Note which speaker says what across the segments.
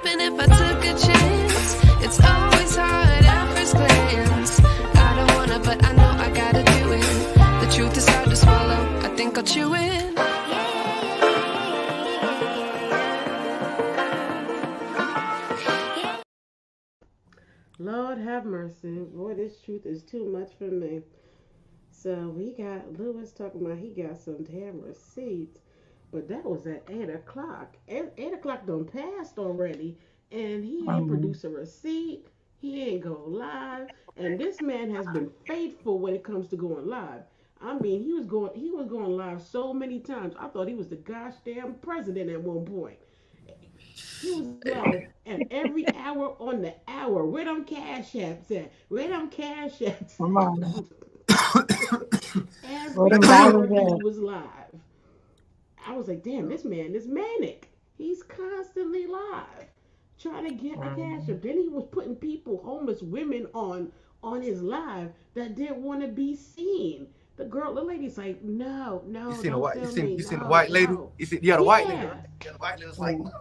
Speaker 1: happen if I took a chance? It's always hard at first glance. I don't wanna, but I know I gotta do it. The truth is hard to swallow. I think I'll chew it.
Speaker 2: Lord have mercy. Boy, this truth is too much for me. So we got Lewis talking about he got some damn receipts, but that was at 8 o'clock. 8 o'clock done passed already, and he ain't produce a receipt. He ain't go live, and this man has been faithful when it comes to going live. I mean, he was going live so many times. I thought he was the gosh damn president at one point. He was live at every hour on the hour. Where them cash apps at? Where them cash apps
Speaker 3: Come
Speaker 2: at?
Speaker 3: on. Where
Speaker 2: Every
Speaker 3: them
Speaker 2: hour
Speaker 3: dollars
Speaker 2: he
Speaker 3: at?
Speaker 2: was live. I was like, damn, this man is manic. He's constantly live, trying to get a cash
Speaker 3: Mhm.
Speaker 2: up. Then he was putting people, homeless women, on his live that didn't want to be seen. The lady's like, no,
Speaker 4: You
Speaker 2: no,
Speaker 4: seen a
Speaker 2: don't
Speaker 4: white?
Speaker 2: film me,
Speaker 4: You seen the
Speaker 2: no,
Speaker 4: white lady?
Speaker 2: no.
Speaker 4: You see? Yeah, the white lady, right?
Speaker 2: Yes,
Speaker 4: Yeah, the white lady was like,
Speaker 3: Mm.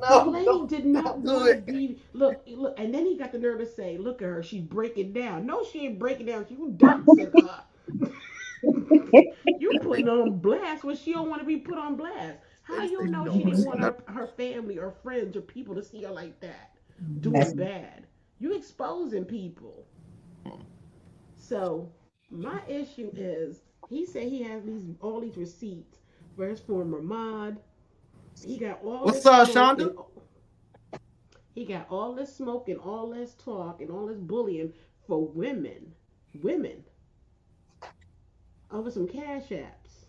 Speaker 4: no,
Speaker 2: the
Speaker 4: no,
Speaker 2: lady
Speaker 4: don't,
Speaker 2: did not
Speaker 4: don't do
Speaker 2: want to
Speaker 4: it.
Speaker 2: be look, and then he got the nerve to say, "Look at her, she's breaking down." No, she ain't breaking down. You doxing her. You putting on blast when she don't want to be put on blast. How
Speaker 4: They say
Speaker 2: you
Speaker 4: you
Speaker 2: know
Speaker 4: don't
Speaker 2: she
Speaker 4: want to
Speaker 2: didn't
Speaker 4: see
Speaker 2: want
Speaker 4: nothing.
Speaker 2: her family or friends or people to see her like that, doing
Speaker 3: That's
Speaker 2: bad? You exposing people. So my issue is he said he has all these receipts for his former mod. He got all
Speaker 4: What's
Speaker 2: this
Speaker 4: up,
Speaker 2: smoke and
Speaker 4: Shonda?
Speaker 2: he got all this smoke and all this talk and all this bullying for women. Women over some cash apps.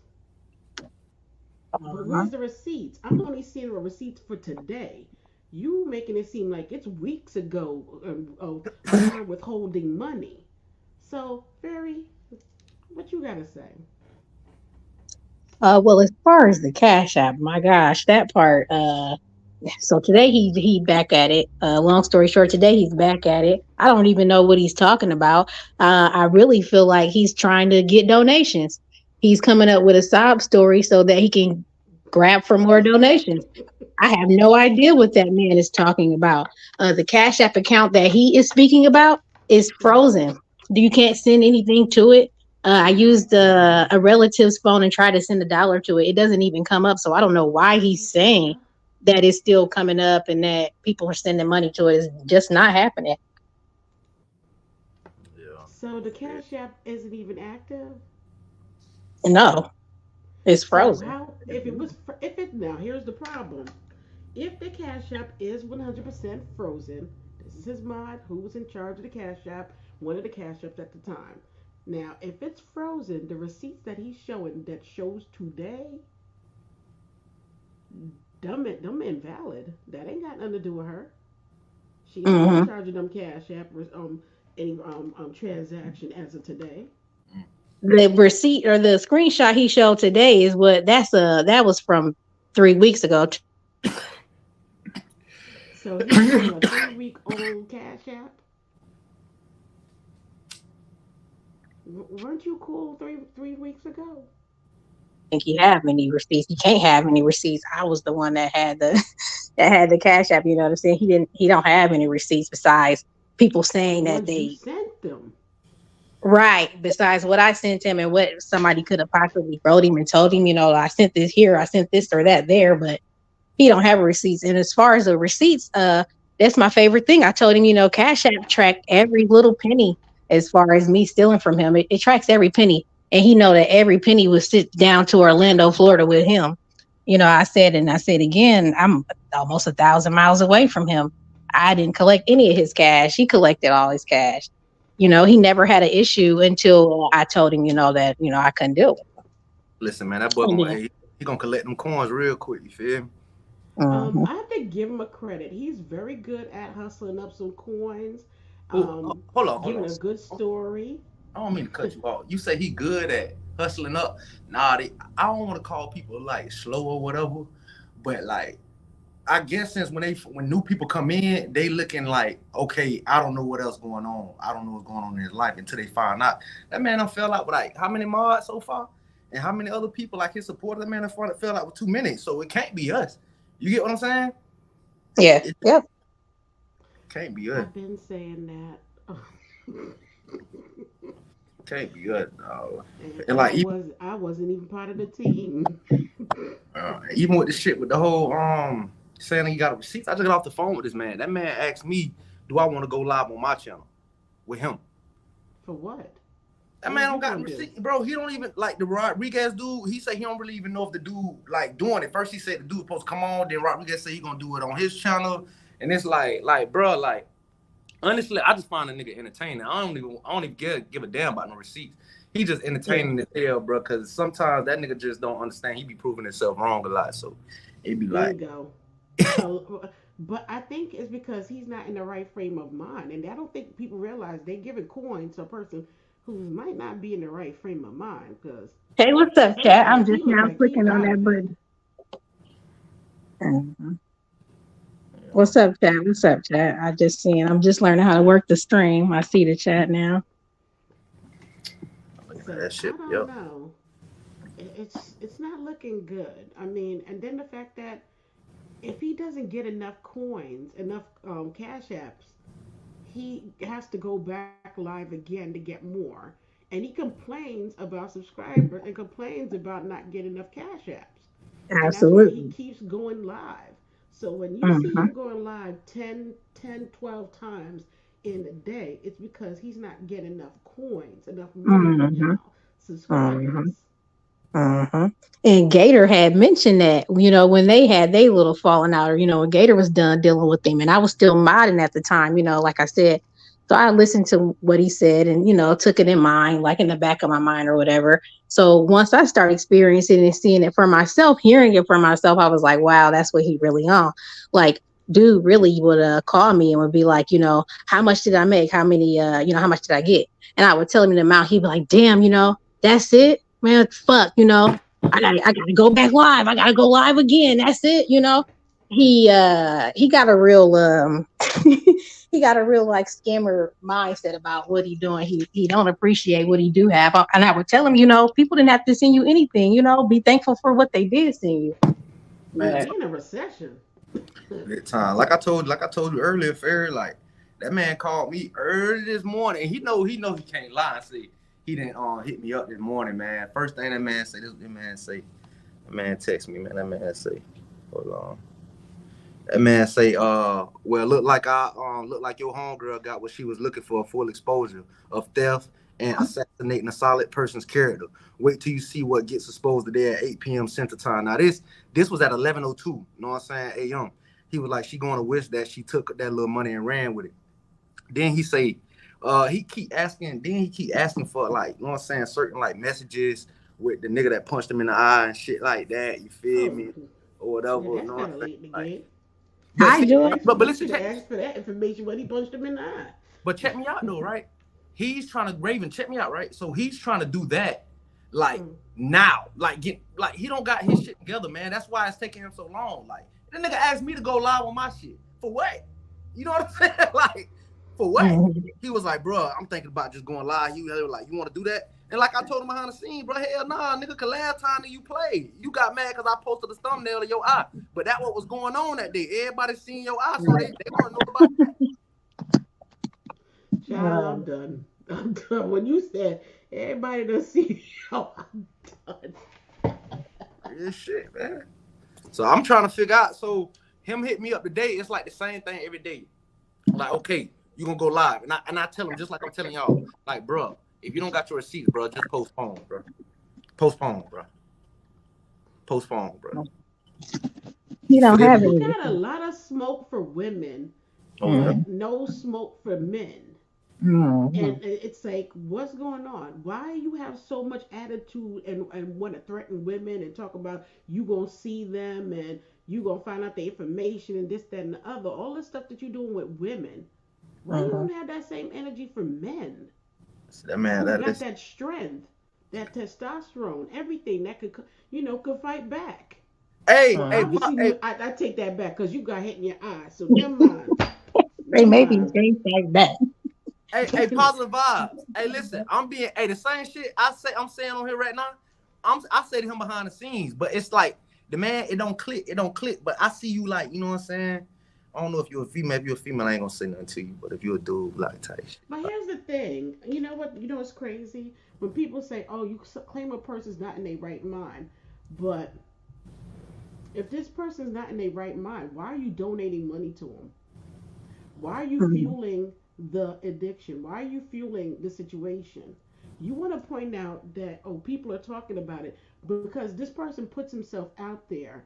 Speaker 2: But
Speaker 3: uh-huh.
Speaker 2: where's the receipts? I'm only seeing the receipts for today. You making it seem like it's weeks ago of her withholding money. So, Fairy, what you gotta say?
Speaker 3: Well, as far as the Cash App, my gosh, that part. So today he back at it. Long story short, today he's back at it. I don't even know what he's talking about. I really feel like he's trying to get donations. He's coming up with a sob story so that he can grab for more donations. I have no idea what that man is talking about. The Cash App account that he is speaking about is
Speaker 2: Mhm.
Speaker 3: frozen. You can't send anything to it. I used a relative's phone and tried to send $1 to it. It doesn't even come up. So I don't know why he's saying
Speaker 2: Yeah.
Speaker 3: that it's still coming up and that people are sending money to it. It's just not happening.
Speaker 4: Yeah.
Speaker 2: So the Cash App isn't even active.
Speaker 3: No, it's
Speaker 2: So
Speaker 3: frozen.
Speaker 2: how if it was if it now here's the problem. If the Cash App is 100% frozen, this is his mod who was in charge of the Cash App, one of the Cash Apps at the time. Now, if it's frozen, the receipts that he's showing that shows today, them invalid. That ain't got nothing to do with her. She's not in
Speaker 3: Hmm.
Speaker 2: charge of them Cash App any transaction as of today.
Speaker 4: Mm.
Speaker 3: The receipt or the screenshot he showed today is what that was from 3 weeks ago.
Speaker 2: So he's showing a 3 week old Cash App. Weren't you cool three weeks ago?
Speaker 3: Think he have any receipts. He can't have any receipts. I was the one that had the that had the Cash App. You know what I'm saying? He don't have any receipts besides people
Speaker 2: The
Speaker 3: saying that
Speaker 2: ones you
Speaker 3: they
Speaker 2: sent them.
Speaker 3: right. Besides what I sent him and what somebody could have possibly wrote him and told him, I sent this here, I sent this or that there, but he don't have receipts. And as far as the receipts, that's my favorite thing. I told him, Cash App tracked every little penny as far as me stealing from him. It tracks every penny. And he know that every penny was sit down to Orlando, Florida with him. I said, and I said again, I'm almost 1,000 miles away from him. I didn't collect any of his cash. He collected all his cash. He never had an issue until I told him, that, I couldn't deal with
Speaker 4: Listen, man, that boy
Speaker 3: it.
Speaker 4: gonna
Speaker 3: And
Speaker 4: he gonna collect them coins real quick. You feel me?
Speaker 3: then,
Speaker 2: I have to give him a credit. He's very good at hustling up some coins,
Speaker 4: Who? Hold
Speaker 2: giving
Speaker 4: on.
Speaker 2: a good story.
Speaker 4: I don't mean to cut you off. You say he good at hustling up. Nah, I don't want to call people like slow or whatever, but like I guess since when new people come in, they looking like, okay, I don't know what else going on. I don't know what's going on in his life until they find out. That man done fell out with like how many mods so far? And how many other people like his supporters? That man done fell out with too many. So it can't be us. You get what I'm saying?
Speaker 3: yeah,
Speaker 4: It,
Speaker 3: yep.
Speaker 4: Can't be us.
Speaker 2: I've been saying that.
Speaker 4: Can't be us.
Speaker 2: And
Speaker 4: And like
Speaker 2: I wasn't even part of the team.
Speaker 4: even with the shit with the whole saying he got receipts, I just got off the phone with this man. That man asked me, "Do I want to go live on my channel with him?"
Speaker 2: For what?
Speaker 4: That
Speaker 2: What
Speaker 4: man
Speaker 2: was
Speaker 4: don't
Speaker 2: you
Speaker 4: got
Speaker 2: gonna do?
Speaker 4: receipt, bro. He don't even like the Rodriguez dude. He said he don't really even know if the dude like doing it. First he said the dude supposed to come on, then Rodriguez said he gonna do it on his channel, and it's like, bro, like honestly, I just find a nigga entertaining. I don't even give a damn about no receipts. He just entertaining as hell, bro. Cause sometimes that nigga just don't understand. He be proving himself wrong a lot, so it be like,
Speaker 2: Bingo. But I think it's because he's not in the right frame of mind, and I don't think people realize they giving coins to a person who might not be in the right frame of mind. Because
Speaker 3: Hey, what's up, chat? I'm
Speaker 2: sometimes he
Speaker 3: just
Speaker 2: look
Speaker 3: now
Speaker 2: like he
Speaker 3: clicking on that
Speaker 2: vibing.
Speaker 3: button. Mhm.
Speaker 4: you
Speaker 3: What's
Speaker 4: know,
Speaker 3: up, chat? What's up, chat? I just seen. I'm just learning how to work the stream. I see the chat now.
Speaker 4: I'm looking at
Speaker 2: So
Speaker 4: that
Speaker 2: I
Speaker 4: shit.
Speaker 2: don't
Speaker 4: Yep.
Speaker 2: know. It's not looking good. I mean, and then the fact that if he doesn't get enough coins, enough cash apps, he has to go back live again to get more. And he complains about subscribers and complains about not getting enough cash apps. And that's why he
Speaker 3: Absolutely.
Speaker 2: keeps going live. So when you see
Speaker 3: Mm-hmm.
Speaker 2: him going live 12 times in a day, it's because he's not getting enough coins, enough money from
Speaker 3: Mm-hmm.
Speaker 2: y'all,
Speaker 3: Mm-hmm.
Speaker 2: subscribers.
Speaker 3: Uh-huh. And Gator had mentioned that, when they had their little falling out, or, when Gator was done dealing with them, and I was still modding at the time, like I said. So I listened to what he said and, took it in mind, like in the back of my mind or whatever. So once I started experiencing and seeing it for myself, hearing it for myself, I was like, wow, that's what he really on. Like, dude really would call me and would be like, how much did I make? How many, how much did I get? And I would tell him the amount. He'd be like, damn, that's it, man. Fuck, I gotta go back live. I gotta go live again. That's it. He got a real he got a real like scammer mindset about what he doing. He don't appreciate what he do have. And I would tell him, people didn't have to send you anything. Be thankful for what they did send you.
Speaker 4: Big
Speaker 2: Yeah,
Speaker 3: But
Speaker 2: we in a recession.
Speaker 4: Big time. Like I told you earlier, Ferry, like that man called me early this morning. He can't lie and say he didn't hit me up this morning, man. First thing that man text me, man. That man say, hold on. That man say, well, look like your homegirl got what she was looking for, full exposure of theft and assassinating a solid person's character. Wait till you see what gets exposed today at 8 p.m. Central Time. Now this was at 11:02. You know what I'm saying? A.M. He was like, she going to wish that she took that little money and ran with it. Then he say, he keep asking for like, you know what I'm saying, certain like messages with the nigga that punched him in the eye and shit like that. You feel
Speaker 2: Oh,
Speaker 4: me? Or whatever.
Speaker 2: yeah,
Speaker 4: You
Speaker 2: that's
Speaker 4: know what
Speaker 2: kind of
Speaker 4: I'm saying?
Speaker 2: late in the
Speaker 4: Like,
Speaker 2: game.
Speaker 4: but
Speaker 3: I
Speaker 2: You
Speaker 4: see,
Speaker 2: should
Speaker 3: do it.
Speaker 2: ask.
Speaker 4: but
Speaker 2: You
Speaker 4: listen,
Speaker 2: should have asked for that information when he punched him in the eye.
Speaker 4: but check me out though, right? He's trying to Raven, check me out, right? So he's trying to do that like
Speaker 2: Mm.
Speaker 4: now. Like he don't got his shit together, man. That's why it's taking him so long. Like that nigga asked me to go live on my shit. For what? You know what I'm saying? Like, for what?
Speaker 3: Mhm.
Speaker 4: He was like, bro, I'm thinking about just going live. He was like, you want to do that? And like I told him behind the scene, bro, hell nah, nigga, cause last time that you played, you got mad because I posted the thumbnail of your eye. But that what was going on that day. Everybody seen your eye, so they want to know about that.
Speaker 2: Child, I'm done. I'm done. When you said everybody does see, oh, I'm done.
Speaker 4: Real shit, man. So I'm trying to figure out. So him hit me up today. It's like the same thing every day. Like, okay, you gonna go live, and I tell him just like I'm telling y'all, like, bro, if you don't got your receipts, bro, just postpone, bro. Postpone, bro. Postpone, bro. You
Speaker 3: He don't
Speaker 4: feel
Speaker 3: have
Speaker 4: me?
Speaker 2: You
Speaker 3: any.
Speaker 2: got a lot of smoke for women,
Speaker 4: Oh yeah.
Speaker 2: but no smoke for men.
Speaker 3: Mm-hmm.
Speaker 2: And it's like, what's going on? Why you have so much attitude and want to threaten women and talk about you gonna see them and you gonna find out the information and this, that, and the other. All the stuff that you're doing with women. Why you
Speaker 3: Mm-hmm.
Speaker 2: don't have that same energy for men
Speaker 4: So that man,
Speaker 2: who
Speaker 4: that
Speaker 2: got
Speaker 4: is.
Speaker 2: that strength, that testosterone, everything that could, could fight back?
Speaker 4: Hey,
Speaker 2: Well,
Speaker 4: hey,
Speaker 3: Mm-hmm.
Speaker 2: obviously,
Speaker 4: hey,
Speaker 2: I take that back because you got hit in your eye. So never mind.
Speaker 3: They
Speaker 2: Never
Speaker 3: maybe
Speaker 2: mind.
Speaker 3: things like that.
Speaker 4: hey, positive vibes. Hey, listen, the same shit I'm saying on here right now. I say to him behind the scenes, but it's like the man, it don't click, but I see you like, you know what I'm saying? I don't know if you're a female. If you're a female, I ain't gonna say nothing to you. But if you're a dude, like type shit.
Speaker 2: But here's the thing. You know what? You know what's crazy? When people say, "Oh, you claim a person's not in their right mind," but if this person's not in their right mind, why are you donating money to them? Why are you
Speaker 3: Mhm.
Speaker 2: fueling the addiction? Why are you fueling the situation? You want to point out that, oh, people are talking about it because this person puts himself out there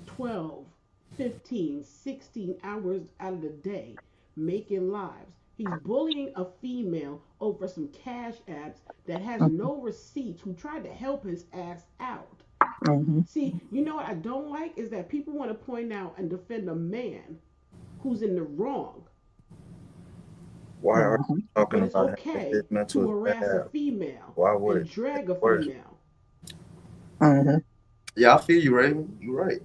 Speaker 2: 12, 15, 16 hours out of the day making lives. He's bullying a female over some cash apps that has
Speaker 3: Mhm.
Speaker 2: no receipts who tried to help his ass out.
Speaker 3: Mhm.
Speaker 2: See, you know what I don't like is that people want to point out and defend a man who's in the wrong.
Speaker 4: Why are you
Speaker 3: Mhm.
Speaker 4: talking
Speaker 2: But it's
Speaker 4: about having his
Speaker 2: okay to
Speaker 4: mental is
Speaker 2: harass a
Speaker 4: bad?
Speaker 2: female
Speaker 4: Why would
Speaker 2: and
Speaker 4: it make
Speaker 2: drag
Speaker 4: it
Speaker 2: a
Speaker 4: worse?
Speaker 2: female.
Speaker 3: Mhm.
Speaker 4: Yeah, I feel you, Raven. You're right.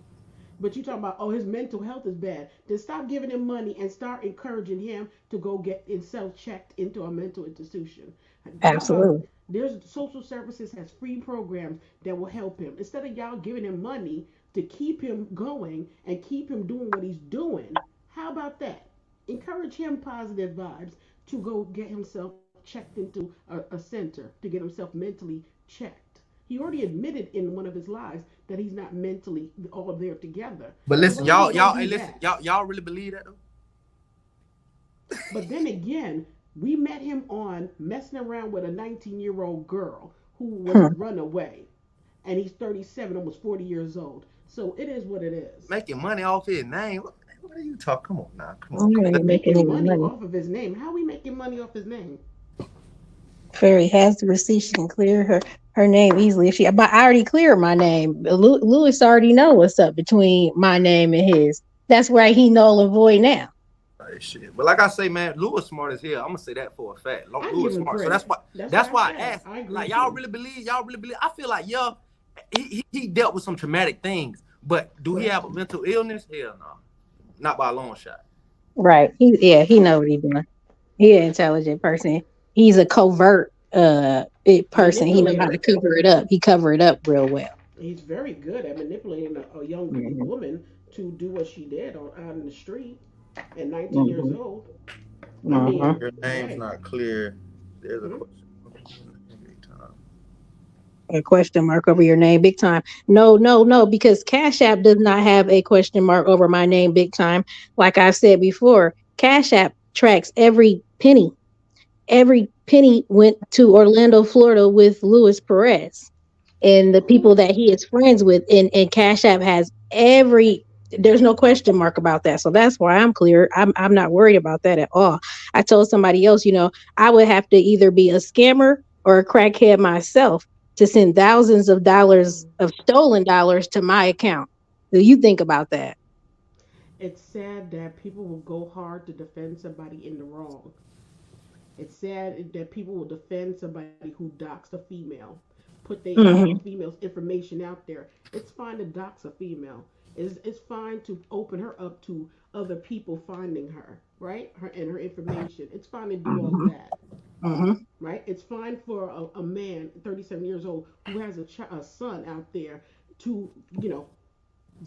Speaker 2: But you talking about, oh, his mental health is bad. Then stop giving him money and start encouraging him to go get himself checked into a mental institution. How about
Speaker 3: Absolutely.
Speaker 2: there's social services has free programs that will help him. Instead of y'all giving him money to keep him going and keep him doing what he's doing, how about that? Encourage him positive vibes to go get himself checked into a center to get himself mentally checked. He already admitted in one of his lives that he's not mentally all there together.
Speaker 4: But
Speaker 2: So
Speaker 4: listen,
Speaker 2: why don't we go
Speaker 4: hey,
Speaker 2: do
Speaker 4: listen,
Speaker 2: that?
Speaker 4: y'all really believe that though?
Speaker 2: But then again, we met him on messing around with a 19-year-old girl who was a
Speaker 3: Hmm.
Speaker 2: runaway. And he's 37, almost 40 years old. So it is what it is.
Speaker 4: Making money off his name. What are you talking? Come on now, come on.
Speaker 3: I'm not making
Speaker 2: Making
Speaker 3: any
Speaker 2: money
Speaker 3: money.
Speaker 2: off of his name. How are we making money off his name?
Speaker 3: Fairy has the receipt. She can clear her name easily. If she, but I already cleared my name. Lewis already know what's up between my name and his. That's why he null and void now.
Speaker 4: Like, shit. But like I say, man, Lewis smart as hell. I'm gonna say that for a fact.
Speaker 2: I give
Speaker 4: Lewis
Speaker 2: him
Speaker 4: smart. So
Speaker 2: credit. That's why
Speaker 4: that's
Speaker 2: I
Speaker 4: why I
Speaker 2: said
Speaker 4: asked.
Speaker 2: I agree
Speaker 4: Like y'all
Speaker 2: too.
Speaker 4: really believe? Y'all really believe? I feel like yeah, he dealt with some traumatic things. But do he have
Speaker 2: Correct.
Speaker 4: a mental illness? Hell no. Not by a long shot.
Speaker 3: Right. He know what he's doing. He an intelligent person. He's a covert it person. He know how to
Speaker 2: Manipulator.
Speaker 3: cover it up. He cover it up real well.
Speaker 2: He's very good at manipulating a young
Speaker 3: Hmm.
Speaker 2: woman to do what she did out in the street at 19 years
Speaker 3: Hmm.
Speaker 2: old. I
Speaker 3: Hmm.
Speaker 2: mean,
Speaker 4: Your name's
Speaker 2: right.
Speaker 4: not clear. There's a
Speaker 2: Hmm.
Speaker 4: question. Big time.
Speaker 3: A question mark over your name, big time. No, no, no, because Cash App does not have a question mark over my name, big time. Like I said before, Cash App tracks every penny. Every penny went to Orlando, Florida with Luis Perez and the people
Speaker 2: Oh,
Speaker 3: that he is friends with. And Cash App has there's no question mark about that. So that's why I'm clear. I'm not worried about that at all. I told somebody else, I would have to either be a scammer or a crackhead myself to send thousands of dollars
Speaker 2: mm.
Speaker 3: of stolen dollars to my account. Do you think about that?
Speaker 2: It's sad that people will go hard to defend somebody in the wrong. It's sad that people will defend somebody who docks a female, put a
Speaker 3: Hmm.
Speaker 2: female's information out there. It's fine to dox a female. It's fine to open her up to other people finding her, right? Her and her information. It's fine to do all of
Speaker 3: Hmm.
Speaker 2: that,
Speaker 3: Hmm.
Speaker 2: right? It's fine for a man, 37 years old, who has a son out there to, you know,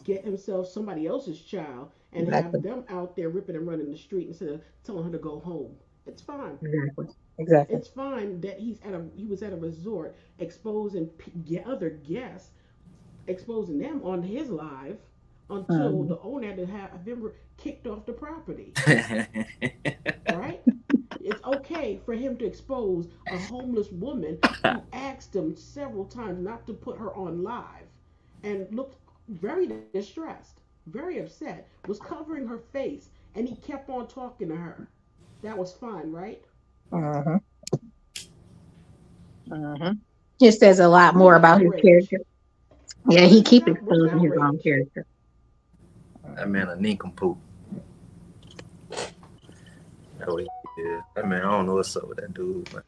Speaker 2: get himself somebody else's child and have
Speaker 3: Exactly.
Speaker 2: them out there ripping and running the street instead of telling her to go home. It's fine.
Speaker 3: Exactly. Exactly.
Speaker 2: It's fine that he was at a resort exposing other guests, exposing them on his live until
Speaker 3: Hmm.
Speaker 2: the owner had to have him kicked off the property. Right? It's okay for him to expose a homeless woman who asked him several times not to put her on live and looked very distressed, very upset, was covering her face, and he kept on talking to her. That was fine, right?
Speaker 3: Hmm. Hmm. It says a lot more
Speaker 2: Where's the
Speaker 3: about his
Speaker 2: outrage?
Speaker 3: character. Yeah, he keep
Speaker 2: Where's the
Speaker 3: exposing his own
Speaker 2: outrage?
Speaker 3: character.
Speaker 4: That man a nincompoop. That's what he is. That man, I don't know what's up with that dude, man.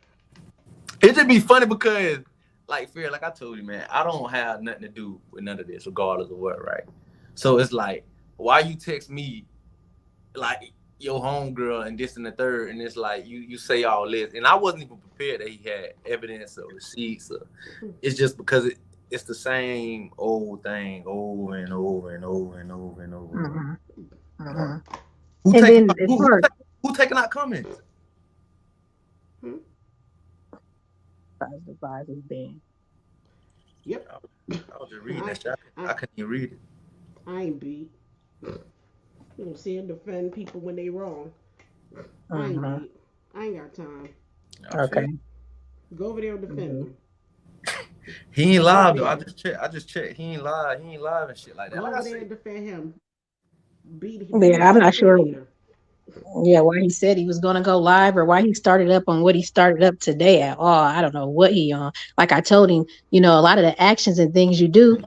Speaker 4: It just be funny because, like, fair, like I told you, man, I don't have nothing to do with none of this, regardless of what, right? So it's like, why you text me like your homegirl and this and the third, and it's like you say all this, and I wasn't even prepared that he had evidence or receipts. Or, it's just because it's the same old thing over and over and over and over and over.
Speaker 3: Hmm. Hmm.
Speaker 4: Who
Speaker 3: And
Speaker 4: taking
Speaker 3: then
Speaker 4: out,
Speaker 3: as far as
Speaker 4: who taking out Cummins?
Speaker 2: Hmm?
Speaker 3: the size is big.
Speaker 2: Yep.
Speaker 4: I was just reading
Speaker 2: I,
Speaker 4: that shit.
Speaker 2: I,
Speaker 4: I couldn't even read it.
Speaker 2: I ain't beat. You know, see and defend people when they wrong. I ain't
Speaker 3: Uh-huh.
Speaker 2: beat. I ain't got time.
Speaker 4: I feel
Speaker 3: Okay.
Speaker 2: Go over there and defend
Speaker 3: Mhm.
Speaker 2: them.
Speaker 4: he ain't
Speaker 2: Go over
Speaker 4: live though. I
Speaker 2: there.
Speaker 4: just checked. I just checked. He ain't live. He ain't live and shit like that.
Speaker 2: Go
Speaker 4: Like I
Speaker 2: over there
Speaker 4: say,
Speaker 2: and defend him. Be
Speaker 3: Yeah,
Speaker 2: his
Speaker 3: I'm not
Speaker 2: content
Speaker 3: sure.
Speaker 2: leader.
Speaker 3: Yeah, why he said he was going to go live or why he started up on what he started up today at all. I don't know what he on. Like I told him, a lot of the actions and things you do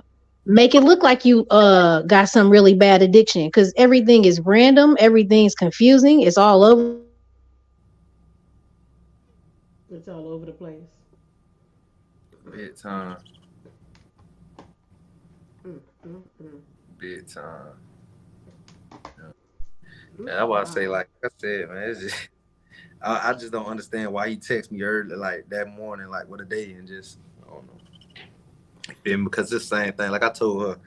Speaker 3: make it look like you got some really bad addiction because everything is random, everything's confusing, it's all over the place. You don't know what you're doing or what you're saying.
Speaker 2: It's all over the place.
Speaker 4: big time,
Speaker 2: Mm, mm, mm.
Speaker 4: big time. Yeah.
Speaker 2: Mm,
Speaker 4: And that's why I say,
Speaker 2: wow.
Speaker 4: like I said, man, it's just I just don't understand why he texted me early, like that morning, like what a day, and just I don't know. You feel me? Because it's the same thing. Like I told her,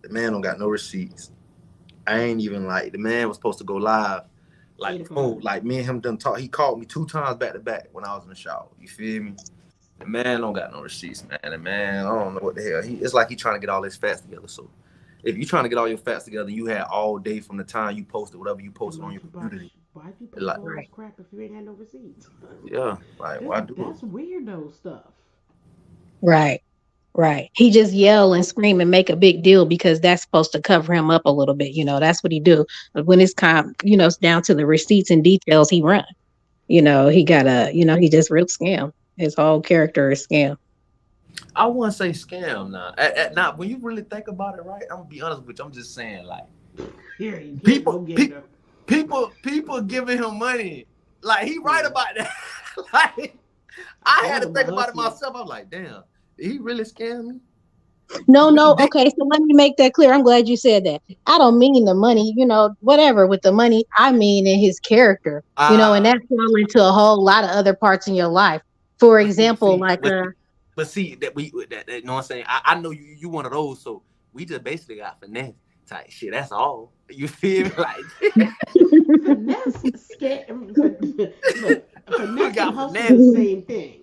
Speaker 4: the man don't got no receipts. I ain't even like the man was supposed to go live, like
Speaker 2: 8 o'clock.
Speaker 4: before, like me and him done talk. He called me 2 times back to back when I was in the shower. You feel me? The man don't got no receipts, man. The man, I don't know what the hell. It's like he trying to get all his facts together. So if you trying to get all your facts together, you had all day from the time you posted whatever you
Speaker 2: And
Speaker 4: posted on your computer.
Speaker 2: why'd you post
Speaker 4: Like,
Speaker 2: all this
Speaker 3: Right.
Speaker 2: crap if you ain't had no receipts?
Speaker 4: yeah, like why do
Speaker 2: That's weirdo stuff.
Speaker 3: Right. Right. He just yell and scream and make a big deal because that's supposed to cover him up a little bit. That's what he do. But when it's down to the receipts and details, he run. He got he just real scam. His whole character is scam.
Speaker 4: I wouldn't say scam now. Now, when you really think about it, right? I'm gonna be honest with you. I'm just saying, like,
Speaker 2: Here, go
Speaker 4: people,
Speaker 2: get
Speaker 4: pe-
Speaker 2: her.
Speaker 4: people giving him money. Like he right
Speaker 2: Yeah,
Speaker 4: about that. Like
Speaker 2: I
Speaker 4: I had
Speaker 2: thought
Speaker 4: to think
Speaker 2: about
Speaker 4: about it
Speaker 2: hustling.
Speaker 4: myself. I'm like, damn, did he really scam me?
Speaker 3: No,
Speaker 4: He really
Speaker 3: no.
Speaker 4: did.
Speaker 3: Okay, so let me make that clear. I'm glad you said that. I don't mean the money, whatever with the money. I mean in his character, and
Speaker 4: Ah,
Speaker 3: that's fall into a whole lot of other parts in your life. For
Speaker 4: but see,
Speaker 3: example,
Speaker 4: see,
Speaker 3: like
Speaker 4: but see, but see that you know what I'm saying. I know you one of those, so we just basically got finesse type shit. That's all. You feel me? Like
Speaker 2: Finesse, scam. Look,
Speaker 4: we
Speaker 2: finesse and
Speaker 4: got
Speaker 2: hustle the
Speaker 4: finesse.
Speaker 3: Mhm.
Speaker 2: same thing.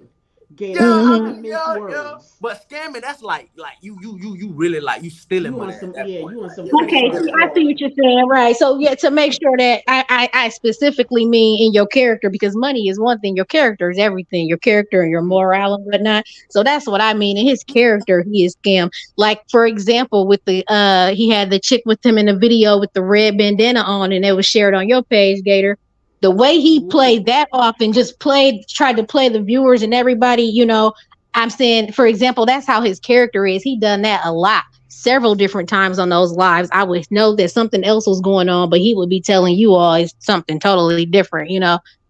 Speaker 2: Gator,
Speaker 4: Yeah,
Speaker 2: let's
Speaker 4: I
Speaker 2: not
Speaker 3: Mhm.
Speaker 4: mean,
Speaker 2: mince
Speaker 4: yeah, yeah.
Speaker 2: words.
Speaker 4: But scamming, that's like you really like you stealing
Speaker 2: You want
Speaker 4: money at
Speaker 2: some?
Speaker 4: that
Speaker 2: Yeah,
Speaker 4: point.
Speaker 2: you want
Speaker 4: Like,
Speaker 2: some
Speaker 4: yeah, you
Speaker 2: credit
Speaker 3: Okay,
Speaker 2: card
Speaker 3: see,
Speaker 4: stealing
Speaker 3: I
Speaker 4: money.
Speaker 3: see
Speaker 2: fraud.
Speaker 3: what you're saying, right? So, yeah, to make sure that I specifically mean in your character, because money is one thing, your character is everything, your character and your
Speaker 2: Hmm.
Speaker 3: morale and whatnot. So that's what I mean. In his character, he is scam. Like for example, with the he had the chick with him in the video with the red bandana on, and it was shared on your page, Gator. The way he played
Speaker 2: Ooh.
Speaker 3: that off and just tried to play the viewers and everybody, I'm saying, for example, that's how his character is. He done that a lot several different times on those lives. I would know that something else was going on, but he would be telling you all it's something totally different.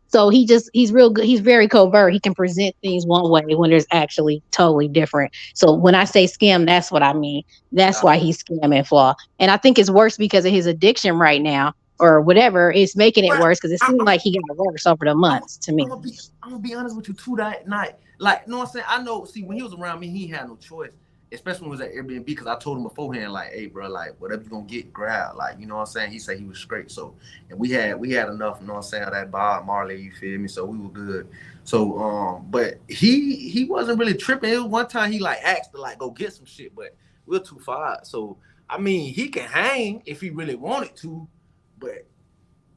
Speaker 3: So he's real good. He's very covert. He can present things one way when there's actually totally different. So when I say scam, that's what I mean. That's
Speaker 4: Uh,
Speaker 3: why he's scam and flaw. And I think it's worse because of his addiction right now or whatever. It's making it
Speaker 4: but
Speaker 3: worse because it
Speaker 4: I,
Speaker 3: seemed
Speaker 4: I'm
Speaker 3: like he got worse over the
Speaker 4: I'm
Speaker 3: months to
Speaker 4: I'm
Speaker 3: me.
Speaker 4: gonna be I'm gonna be honest with you too that night. Like, you know what I'm saying? I know. See, when he was around me, he had no choice. Especially when he was at Airbnb, because I told him beforehand, like, hey, bro, like, whatever you gonna get, grab. Like, you know what I'm saying? He said he was straight. So, and we had enough. You know what I'm saying? Of that Bob Marley, you feel me? So we were good. So, but he wasn't really tripping. It was one time he like asked to like go get some shit, but we're too far. So, I mean, he can hang if he really wanted to, but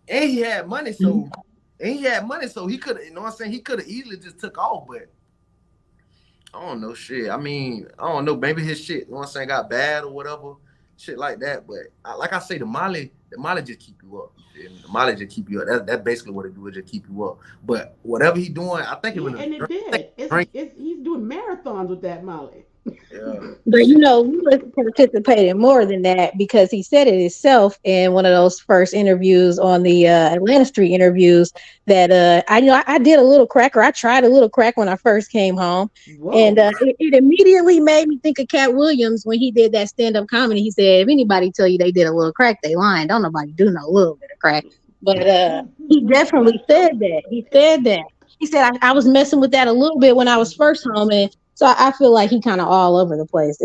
Speaker 4: and he had money, so he could have, you know what I'm saying? He could have easily just took off, but I don't know shit. I mean, I don't know. Maybe his shit, you know what I'm saying, got bad or whatever, shit like that. But like I say, the Molly just keep you up. You feel me? The Molly just keep you up. That's basically what it do. It just keep you up. But whatever he doing, I think it
Speaker 2: Yeah,
Speaker 4: was a
Speaker 2: and it
Speaker 4: drink. I think
Speaker 2: did.
Speaker 4: drink.
Speaker 2: He's doing marathons with that Molly.
Speaker 4: Yeah,
Speaker 3: But we was participating more than that because he said it himself in one of those first interviews on the Atlanta Street interviews that I did a little crack or I tried a little crack when I first came home, and
Speaker 2: Whoa.
Speaker 3: it immediately made me think of Cat Williams when he did that stand up comedy. He said, "If anybody tell you they did a little crack, they lying. Don't nobody do no little bit of crack." But he definitely said that. He said that. He said I was messing with that a little bit when I was first home, and so I feel like he kind of all over the place.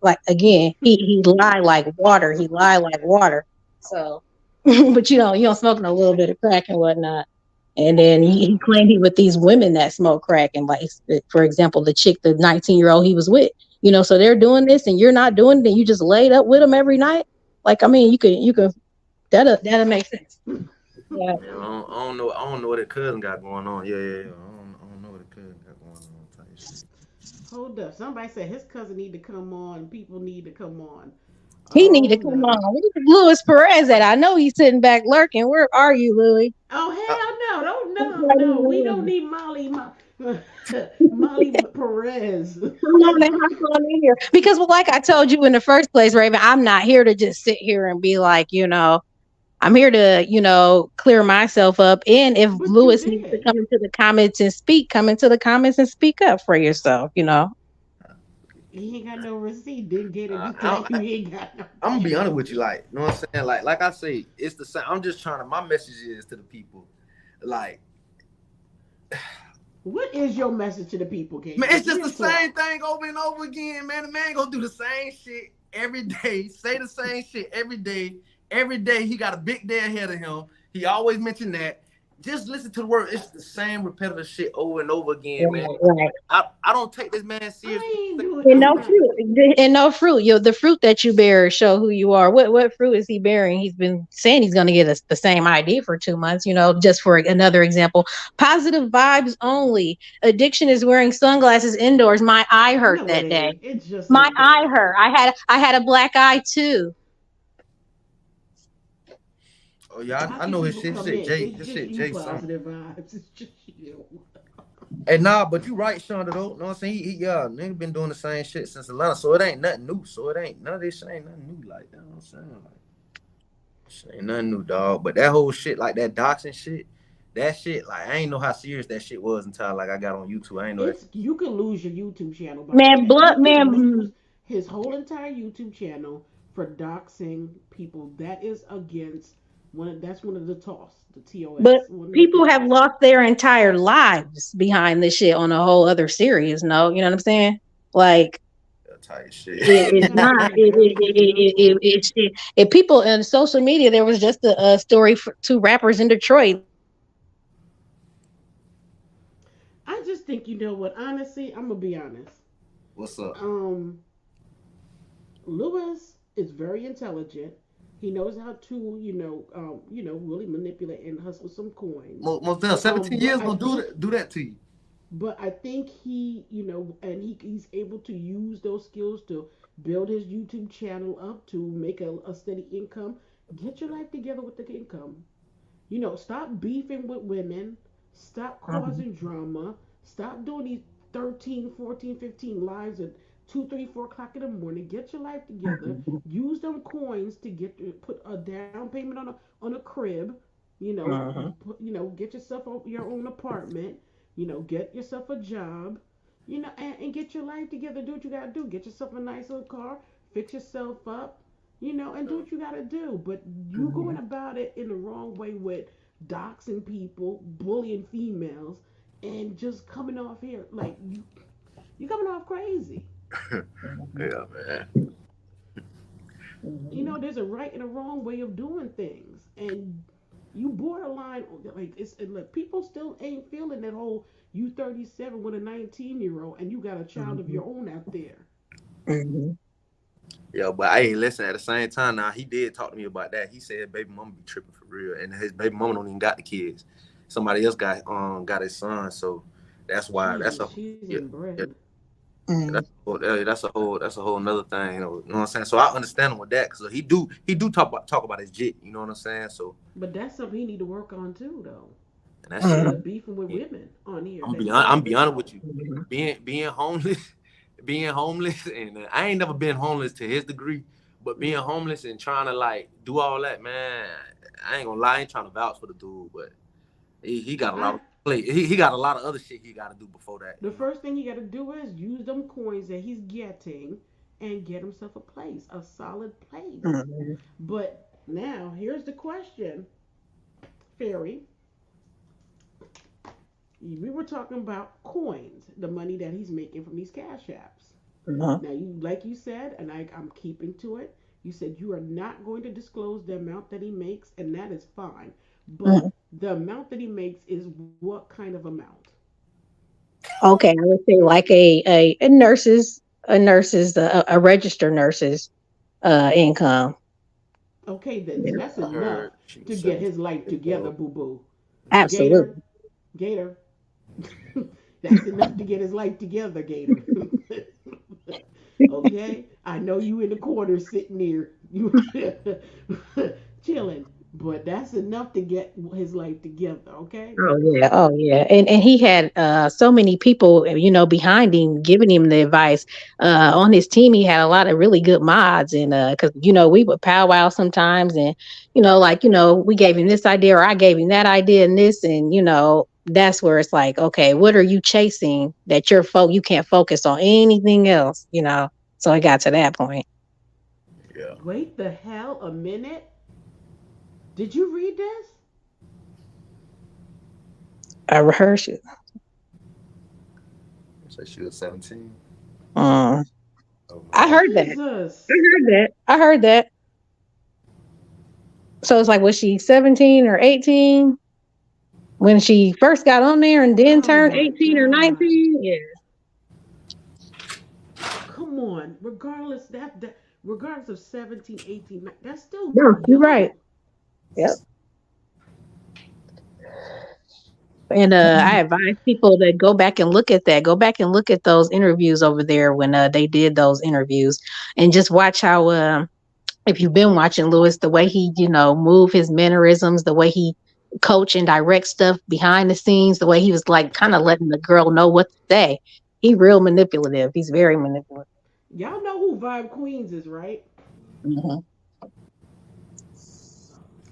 Speaker 3: Like again, he lied like water. He lied like water. So. but you don't smoking a little bit of crack and whatnot. And then he claimed he with these women that smoke crack, and like for example, the chick, the 19-year-old he was with, so they're doing this and you're not doing it, and you just laid up with them every night. Like, I mean, you could that'll make sense. Yeah.
Speaker 4: Yeah, I don't know what that cousin got going on. Yeah, yeah, yeah. I don't know what the cousin got going on type shit.
Speaker 2: Hold up. Somebody said his cousin need to come on. People need to come on.
Speaker 3: He need to
Speaker 2: Oh
Speaker 3: come
Speaker 2: no.
Speaker 3: on. Where's Luis Perez at? I know he's sitting back lurking. Where are you, Louis?
Speaker 2: Oh
Speaker 4: Uh,
Speaker 2: hell no! Don't no no. We don't need Molly Perez.
Speaker 3: Come on and hop on in here. Because, well, like I told you in the first place, Raven, I'm not here to just sit here and be like, I'm here to, clear myself up. And if
Speaker 2: But you
Speaker 3: Lewis needs to
Speaker 2: did.
Speaker 3: come into the comments and speak, come into the comments and speak up for yourself.
Speaker 2: He ain't got no receipt. Didn't get it. Just
Speaker 4: I,
Speaker 2: like you ain't got no
Speaker 4: I'm gonna be honest with you,
Speaker 2: cash.
Speaker 4: like, you know what I'm saying? Like I say, it's the same. I'm just trying to. My message is to the people, like,
Speaker 2: What is your message to the people,
Speaker 4: man,
Speaker 2: Casey?
Speaker 4: it's just
Speaker 2: Real
Speaker 4: the
Speaker 2: talk.
Speaker 4: same thing over and over again, man. The man gonna do the same shit every day, say the same shit every day. Every day he got a big day ahead of him. He always mention that. Just listen to the word. It's the same repetitive shit over and over again, man.
Speaker 3: Right, right.
Speaker 4: I don't take this man serious.
Speaker 2: I ain't doing.
Speaker 3: And
Speaker 2: I'm
Speaker 3: no
Speaker 2: not.
Speaker 3: fruit. And no fruit. The fruit that you bear show who you are. What fruit is he bearing? He's been saying he's going to get us the same ID for 2 months. Just for another example, positive vibes only. Addiction is wearing sunglasses indoors. My eye hurt
Speaker 2: No, it
Speaker 3: that day.
Speaker 2: ain't. It's just
Speaker 3: My
Speaker 2: as
Speaker 3: eye
Speaker 2: bad.
Speaker 3: hurt. I had a black eye too.
Speaker 4: Oh yeah,
Speaker 2: How
Speaker 4: I
Speaker 2: can
Speaker 4: know his
Speaker 2: people
Speaker 4: shit. His
Speaker 2: come
Speaker 4: shit
Speaker 2: in?
Speaker 4: Jay.
Speaker 2: It's
Speaker 4: His
Speaker 2: just
Speaker 4: shit
Speaker 2: you
Speaker 4: Jay something.
Speaker 2: positive vibes. It's just you.
Speaker 4: Hey, nah, but you right, Shonda, though. Know what I'm saying? Yeah, nigga been doing the same shit since Atlanta, so it ain't nothing new. So it ain't none of this shit ain't nothing new like that. You know what I'm saying? Like, shit ain't nothing new, dog. But that whole shit, like that doxing shit, that shit, like I ain't know how serious that shit was until like I got on YouTube. I ain't know that.
Speaker 2: It's you can lose your YouTube channel by
Speaker 3: Man,
Speaker 2: that. He
Speaker 3: blood,
Speaker 2: could
Speaker 3: man.
Speaker 2: lose his whole entire YouTube channel for doxing people. That is against one. That's one of the TOS, the
Speaker 3: But
Speaker 2: TOS, one of the
Speaker 3: people have
Speaker 2: things.
Speaker 3: lost their entire lives behind this shit on a whole other serious note. You know what I'm saying? Like,
Speaker 4: Type shit.
Speaker 2: You
Speaker 3: it's
Speaker 2: got to
Speaker 3: not.
Speaker 2: be very careful.
Speaker 3: If people in social media, there was just a story for two rappers in Detroit.
Speaker 2: I just think you know what. Honestly, I'm gonna be honest.
Speaker 4: What's up?
Speaker 2: Um, Lewis is very intelligent. He knows how to, really manipulate and hustle some coins.
Speaker 4: Most damn 17
Speaker 2: But
Speaker 4: years
Speaker 2: I
Speaker 4: gonna
Speaker 2: think
Speaker 4: do that to you.
Speaker 2: But I think and he's able to use those skills to build his YouTube channel up to make a steady income. Get your life together with the income. Stop beefing with women. Stop
Speaker 3: Mhm.
Speaker 2: causing drama. Stop doing these 13, 14, 15 lives at 2, 3, 4 o'clock in the morning. Get your life together. Use them coins to put a down payment on a crib.
Speaker 3: Mhm.
Speaker 2: Get yourself your own apartment. Get yourself a job. And get your life together. Do what you gotta do. Get yourself a nice little car. Fix yourself up. And do what you gotta do. But you going
Speaker 3: Mhm.
Speaker 2: about it in the wrong way with doxing people, bullying females, and just coming off here like you coming off crazy.
Speaker 4: Yeah, man.
Speaker 3: Mhm.
Speaker 2: There's a right and a wrong way of doing things, and you borderline like look, people still ain't feeling that whole you 37 with a 19-year-old and you got a child of
Speaker 3: Mhm.
Speaker 2: your own out there.
Speaker 3: Mhm.
Speaker 4: Yeah, but hey, listen. At the same time, now he did talk to me about that. He said baby mama be tripping for real, and his baby mama don't even got the kids. Somebody else got his son, so that's why.
Speaker 2: She's
Speaker 4: Yeah,
Speaker 2: inbred.
Speaker 4: yeah,
Speaker 3: Mhm.
Speaker 4: that's a whole another thing. You know what I'm saying? So I understand him with that because he do talk about his jit. You know what I'm saying? So
Speaker 2: But that's something he need to work on too, though.
Speaker 4: and that shit.
Speaker 2: Instead of
Speaker 3: Mhm.
Speaker 2: beefing with women on here that he
Speaker 4: I'm
Speaker 2: can't
Speaker 4: be
Speaker 2: figure
Speaker 4: honest with
Speaker 2: out.
Speaker 4: you. Being homeless, being homeless, and I ain't never been homeless to his degree, but being
Speaker 2: Mm.
Speaker 4: homeless and trying to like do all that, man, I ain't gonna lie, I ain't trying to vouch for the dude, but he got a lot
Speaker 2: I
Speaker 4: of play. He got a lot of other shit he got to do before that,
Speaker 2: The first thing he got to do is use them coins that he's getting and get himself a place, a solid place.
Speaker 3: Mhm.
Speaker 2: But now here's the question, Fairy. We were talking about coins, the money that he's making from these cash apps.
Speaker 3: Mhm.
Speaker 2: Now, like you said, and I'm keeping to it. You said you are not going to disclose the amount that he makes, and that is fine. But
Speaker 3: Mhm.
Speaker 2: the amount that he makes is what kind of amount?
Speaker 3: Okay, I would say like a registered nurse's income.
Speaker 2: Okay, then. So
Speaker 3: Yeah,
Speaker 2: that's
Speaker 4: I
Speaker 2: enough
Speaker 4: heard she
Speaker 2: to
Speaker 4: was
Speaker 2: get his life
Speaker 4: 17
Speaker 2: together,
Speaker 4: before.
Speaker 2: boo boo. Gator,
Speaker 3: absolutely.
Speaker 2: Gator. That's enough to get his life together, Gator. Okay? I know you in the corner sitting there, you chilling, but that's enough to get his life together, okay?
Speaker 3: Oh yeah, and he had so many people, behind him, giving him the advice. On his team, he had a lot of really good mods, and because we would powwow sometimes, and we gave him this idea, or I gave him that idea, and this, and that's where it's like, okay, what are you chasing that you can't focus on anything else. So it got to that point.
Speaker 4: Yeah.
Speaker 2: Wait the hell a minute. Did you read this?
Speaker 3: I rehearsed it.
Speaker 4: So she was 17.
Speaker 3: Mm.
Speaker 4: Oh my
Speaker 3: I
Speaker 4: God.
Speaker 3: heard that. I
Speaker 2: Jesus.
Speaker 3: heard that. I heard that. So it's like, was she 17 or 18 when she first got on there and then
Speaker 2: Oh
Speaker 3: turned
Speaker 2: my
Speaker 3: 18 or
Speaker 2: God.
Speaker 3: 19? Yeah.
Speaker 2: Come on. Regardless of 17, 18, that's still
Speaker 3: No, you're right.
Speaker 2: young.
Speaker 3: Yep. And I advise people to go back and look at that. Go back and look at those interviews over there when they did those interviews, and just watch how if you've been watching Lewis, the way he, move his mannerisms, the way he coach and direct stuff behind the scenes, the way he was like kind of letting the girl know what to say. He real manipulative. He's very manipulative.
Speaker 2: Y'all know who Vibe Queens is, right?
Speaker 3: Mhm.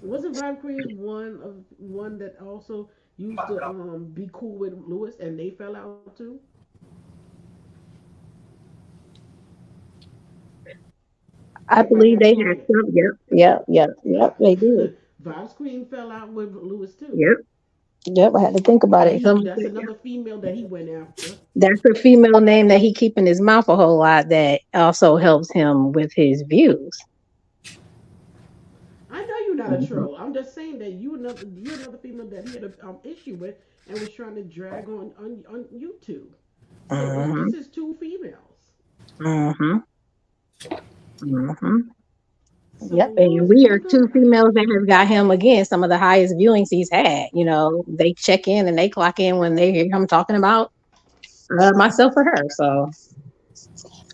Speaker 2: Wasn't Vibe Queens one that also used to be cool with Lewis and they fell out too?
Speaker 3: I
Speaker 2: Everybody
Speaker 3: believe
Speaker 2: got
Speaker 3: they had
Speaker 2: quiet.
Speaker 3: some. Yep, yep, yep, yep. They did.
Speaker 2: Vibes Queen fell out with Lewis too.
Speaker 3: Yep, yep. I had to think about
Speaker 2: And
Speaker 3: it.
Speaker 2: he that's another female that he went after.
Speaker 3: That's a female name that he keep in his mouth a whole lot. That also helps him with his views.
Speaker 2: I know you're not a
Speaker 3: Mhm,
Speaker 2: troll. I'm just saying that you're another female that he had an issue with and was trying to drag on YouTube. So this
Speaker 3: mhm,
Speaker 2: is two females.
Speaker 3: mhm, mhm. Yep,
Speaker 2: So
Speaker 3: and
Speaker 2: Lewis,
Speaker 3: we are
Speaker 2: I'm
Speaker 3: two
Speaker 2: gonna.
Speaker 3: females that have got him again some of the highest viewings he's had. They check in and they clock in when they hear him talking about myself or her. So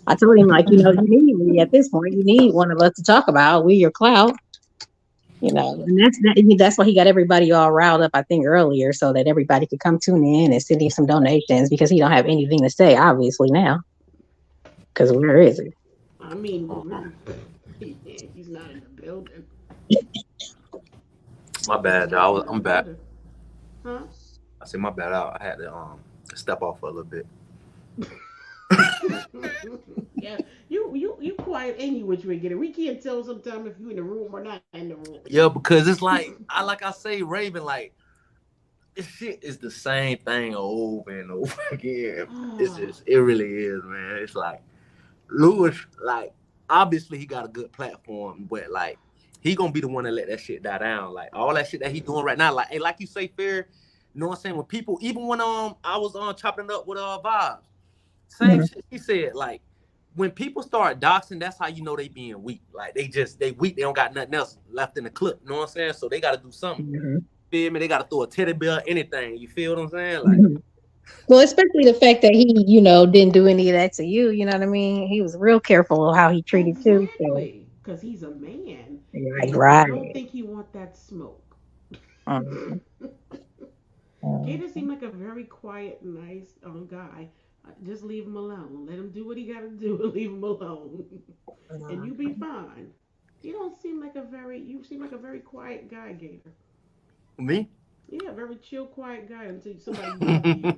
Speaker 3: I told him, like, you need me at this point. You need one of us to talk about. We your clout. And that's why he got everybody all riled up, I think, earlier, so that everybody could come tune in and send him some donations because he don't have anything to say, obviously, now. Because where is he?
Speaker 2: I mean, he's not in the building.
Speaker 4: My
Speaker 2: He's
Speaker 4: bad,
Speaker 2: not
Speaker 4: y'all.
Speaker 2: in the
Speaker 4: I'm back.
Speaker 2: building, huh?
Speaker 4: I said my bad. I had to step off for a little bit.
Speaker 2: Yeah, you quiet any which way get it. We can't tell sometimes if you in the room or not in the room.
Speaker 4: Yeah, because it's like I say, Raven, like this shit is the same thing over and over again. It really is, man. It's like Lewis, like obviously he got a good platform, but like he gonna be the one to let that shit die down. Like all that shit that he doing right now, like and like you say, fair. You know what I'm saying? When people, even when I was chopping it up with vibes, same
Speaker 3: Mhm.
Speaker 4: shit he said. Like when people start doxing, that's how you know they being weak. Like they weak. They don't got nothing else left in the clip. You know what I'm saying? So they got to do something.
Speaker 3: Mhm.
Speaker 4: Feel me? They got to throw a teddy bear, anything. You feel what I'm saying? Like
Speaker 3: Mhm. Well, especially the fact that he, didn't do any of that to you. You know what I mean? He was real careful of how he treated you. So,
Speaker 2: Exactly, because he's a man,
Speaker 3: right,
Speaker 2: and I don't
Speaker 3: right.
Speaker 2: think he want that smoke.
Speaker 3: Mhm, mhm,
Speaker 2: Gator seemed like a very quiet, nice guy. Just leave him alone. Let him do what he got to do and leave him alone, and you be
Speaker 3: mhm.
Speaker 2: fine. You seem like a very quiet guy, Gator.
Speaker 4: me.
Speaker 2: Yeah, very chill, quiet guy until somebody bother you.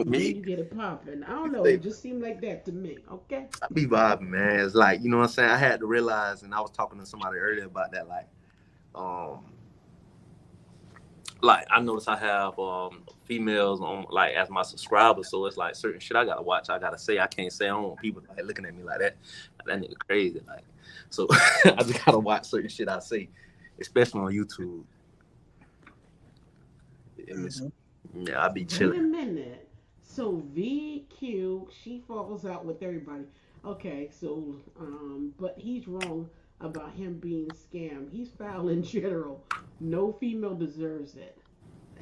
Speaker 2: And then
Speaker 4: Me.
Speaker 2: you get it popping. I don't know.
Speaker 4: Say,
Speaker 2: It just seemed like that to me. Okay.
Speaker 4: I be vibing, man. It's like you know what I'm saying. I had to realize, and I was talking to somebody earlier about that, um,
Speaker 5: like I notice I have females on like as my subscribers, so it's like certain shit I gotta watch. I gotta say I can't say I don't want people like looking at me like that. Like, that nigga crazy. Like so I just gotta watch certain shit I say, especially on YouTube. Yeah, I be
Speaker 2: Wait a
Speaker 5: chilling.
Speaker 2: minute. So VQ, she falls out with everybody. Okay, so but he's wrong about him being scammed. He's foul in general. No female deserves it.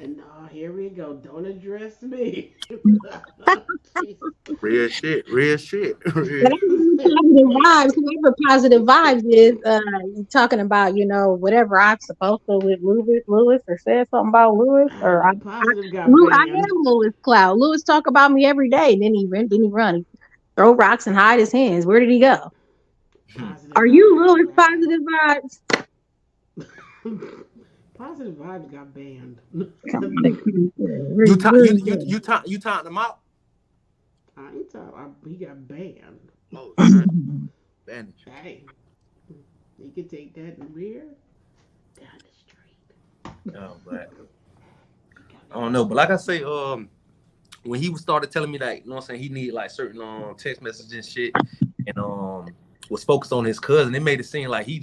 Speaker 2: And here we go. Don't address me. Jesus.
Speaker 5: Real shit, real shit.
Speaker 3: But
Speaker 5: Real.
Speaker 3: positive vibes, whoever positive vibes is talking about, whatever I've supposed to with Lewis or said something about Lewis or
Speaker 2: Positive got
Speaker 3: I
Speaker 2: banned.
Speaker 3: am Lewis Cloud. Lewis talk about me every day. Then he run. He throw rocks and hide his hands. Where did he go?
Speaker 2: Positive
Speaker 3: Are you
Speaker 2: vibes
Speaker 3: Lewis
Speaker 2: got
Speaker 3: positive vibes?
Speaker 2: positive vibes got banned.
Speaker 5: You talking them out?
Speaker 2: I ain't talking. He got banned.
Speaker 5: Oh, advantage.
Speaker 2: Hey, you can take that in rear down the street.
Speaker 5: Oh, but I don't know. But like I say, when he started telling me like, you know what I'm saying, he need like certain text messages and shit, and was focused on his cousin, it made it seem like he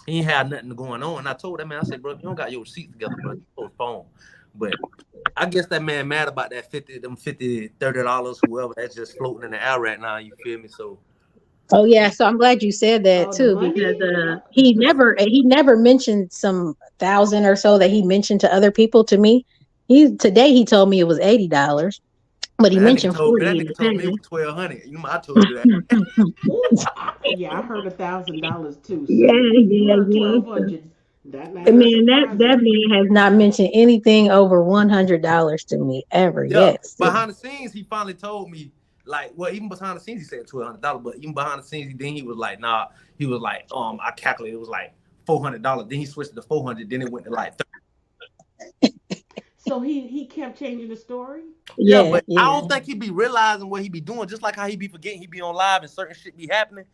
Speaker 5: ain't had nothing going on. And I told that man, I said, bro, you don't got your receipts together, bro. You postpone. But I guess that man mad about that $30, whoever that's just floating in the air right now. You feel me? So
Speaker 3: Oh yeah, so I'm glad you said that
Speaker 2: Oh, the
Speaker 3: too because
Speaker 2: money? Yeah.
Speaker 3: he never mentioned some thousand or so that he mentioned to other people to me. He told me it was $80, but he
Speaker 5: man,
Speaker 3: mentioned 40
Speaker 5: that
Speaker 3: in
Speaker 5: nigga
Speaker 3: the
Speaker 5: told me it was
Speaker 3: past.
Speaker 5: $1,200. You know, I told you that.
Speaker 2: Ooh, yeah, I heard $1,000 too.
Speaker 3: Yeah,
Speaker 2: So you
Speaker 3: yeah,
Speaker 2: heard
Speaker 3: yeah.
Speaker 2: 1,200. That now
Speaker 3: I
Speaker 2: that's
Speaker 3: mean that
Speaker 2: surprising.
Speaker 3: man has not mentioned anything over $100 to me ever
Speaker 5: Yeah,
Speaker 3: yet. Still.
Speaker 5: behind the sscenes, he finally told me, like, well, even behind the scenes, he said $1,200, but even behind the scenes, then he was like, nah, he was like, I calculated it was like $400. Then he switched to 400. Then it went to like 30.
Speaker 2: So he kept changing the story.
Speaker 5: Yeah,
Speaker 3: Yeah,
Speaker 5: but I
Speaker 3: yeah.
Speaker 5: don't think he be realizing what he be doing. Just like how he be forgetting he be on live and certain shit be happening.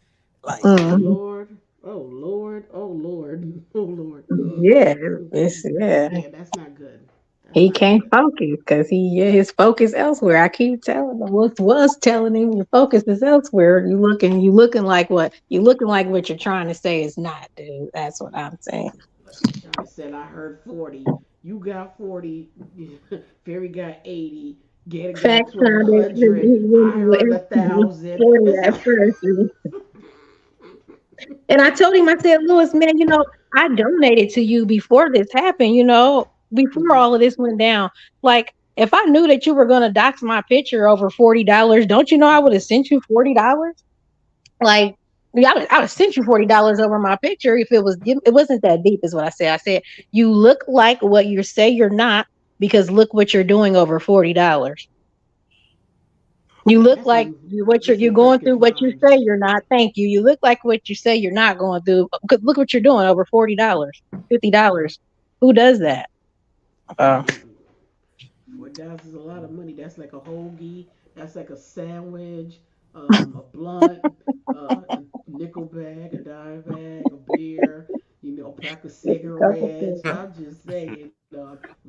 Speaker 5: Like,
Speaker 2: Oh
Speaker 3: Mhm.
Speaker 2: Lord. Oh Lord. Oh Lord. Oh Lord.
Speaker 3: Yeah, yeah.
Speaker 2: Yeah, that's not good. That's
Speaker 3: He
Speaker 2: not
Speaker 3: can't
Speaker 2: good.
Speaker 3: focus because his focus elsewhere. I keep telling him, was telling him your focus is elsewhere. You looking like what? You looking like what you're trying to say is not, dude. That's what I'm saying.
Speaker 2: Shawty said I heard 40. You got 40. Fairy got 80. Gator got
Speaker 3: Fact found it.
Speaker 2: 1,200. I heard 1,000.
Speaker 3: 40
Speaker 2: It's
Speaker 3: at first. And I told him, I said, Lewis, man, I donated to you before this happened, before
Speaker 2: Mhm.
Speaker 3: all of this went down. Like, if I knew that you were going to dox my picture over $40, don't you know I would have sent you $40? Like, yeah, I would have sent you $40 over my picture if it wasn't that deep, is what I said. I said, you look like what you say you're not because look what you're doing over $40. You look
Speaker 2: That's
Speaker 3: like
Speaker 2: some
Speaker 3: you're going
Speaker 2: effective
Speaker 3: through what you
Speaker 2: vibes.
Speaker 3: say you're not. Thank you. You look like what you say you're not going through. 'Cause look what you're doing over $40, $50. Who does that? Uh,
Speaker 2: Mm. $4 is a lot of money. That's like a hoagie. That's like a sandwich, a blunt, a nickel bag, a dime bag, a beer, a pack of
Speaker 3: couple
Speaker 2: cigarettes.
Speaker 3: things.
Speaker 2: I'm just saying,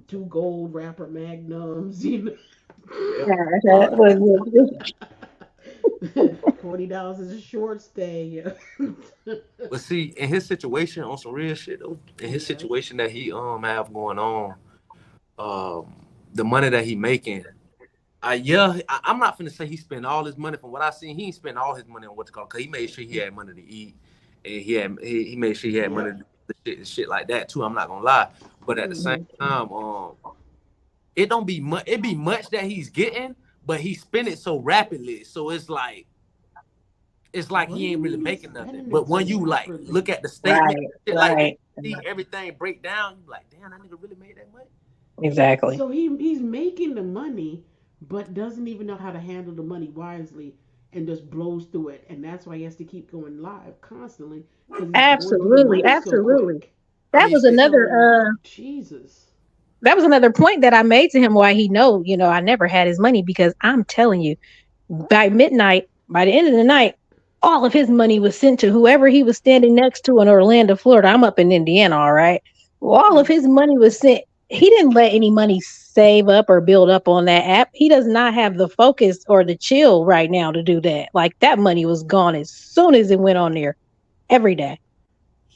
Speaker 2: two gold wrapper magnums.
Speaker 5: yeah.
Speaker 3: Yeah, that
Speaker 2: $40 is a short stay.
Speaker 5: But see, in his situation, on some real shit though, in his
Speaker 2: Yes.
Speaker 5: situation that he have going on, um, the money that he making, I'm not finna say he spent all his money. From what I seen, he ain't spent all his money on what to call. Cause he made sure he had money to eat, and he made sure he had money to
Speaker 2: Yep.
Speaker 5: do shit like that too. I'm not gonna lie, but at the same
Speaker 2: Hmm.
Speaker 5: time, it don't be much. It be much that he's getting, but he spend it so rapidly. So it's like
Speaker 2: What do
Speaker 5: he
Speaker 2: you
Speaker 5: ain't really
Speaker 2: mean he's
Speaker 5: making nothing.
Speaker 2: spending
Speaker 5: But
Speaker 2: it so
Speaker 5: when you like look
Speaker 2: rapidly?
Speaker 5: at the statement,
Speaker 3: right,
Speaker 5: shit like that,
Speaker 3: right.
Speaker 5: see everything break down. You like, damn, that nigga really made that much.
Speaker 3: Exactly.
Speaker 2: So he's making the money, but doesn't even know how to handle the money wisely, and just blows through it, and that's why he has to keep going live constantly because he's going through the
Speaker 3: Absolutely,
Speaker 2: money so
Speaker 3: absolutely.
Speaker 2: quick.
Speaker 3: That
Speaker 5: He's
Speaker 3: was
Speaker 5: still
Speaker 3: another
Speaker 2: So Jesus.
Speaker 3: that was another point that I made to him why he know, I never had his money because I'm telling you, by midnight, by the end of the night, all of his money was sent to whoever he was standing next to in Orlando, Florida. I'm up in Indiana, all right. Well, all of
Speaker 2: Mm.
Speaker 3: his money was sent. he didn't let any money save up or build up on that app. He does not have the focus or the chill right now to do that. Like that money was gone as soon as it went on there. Every day,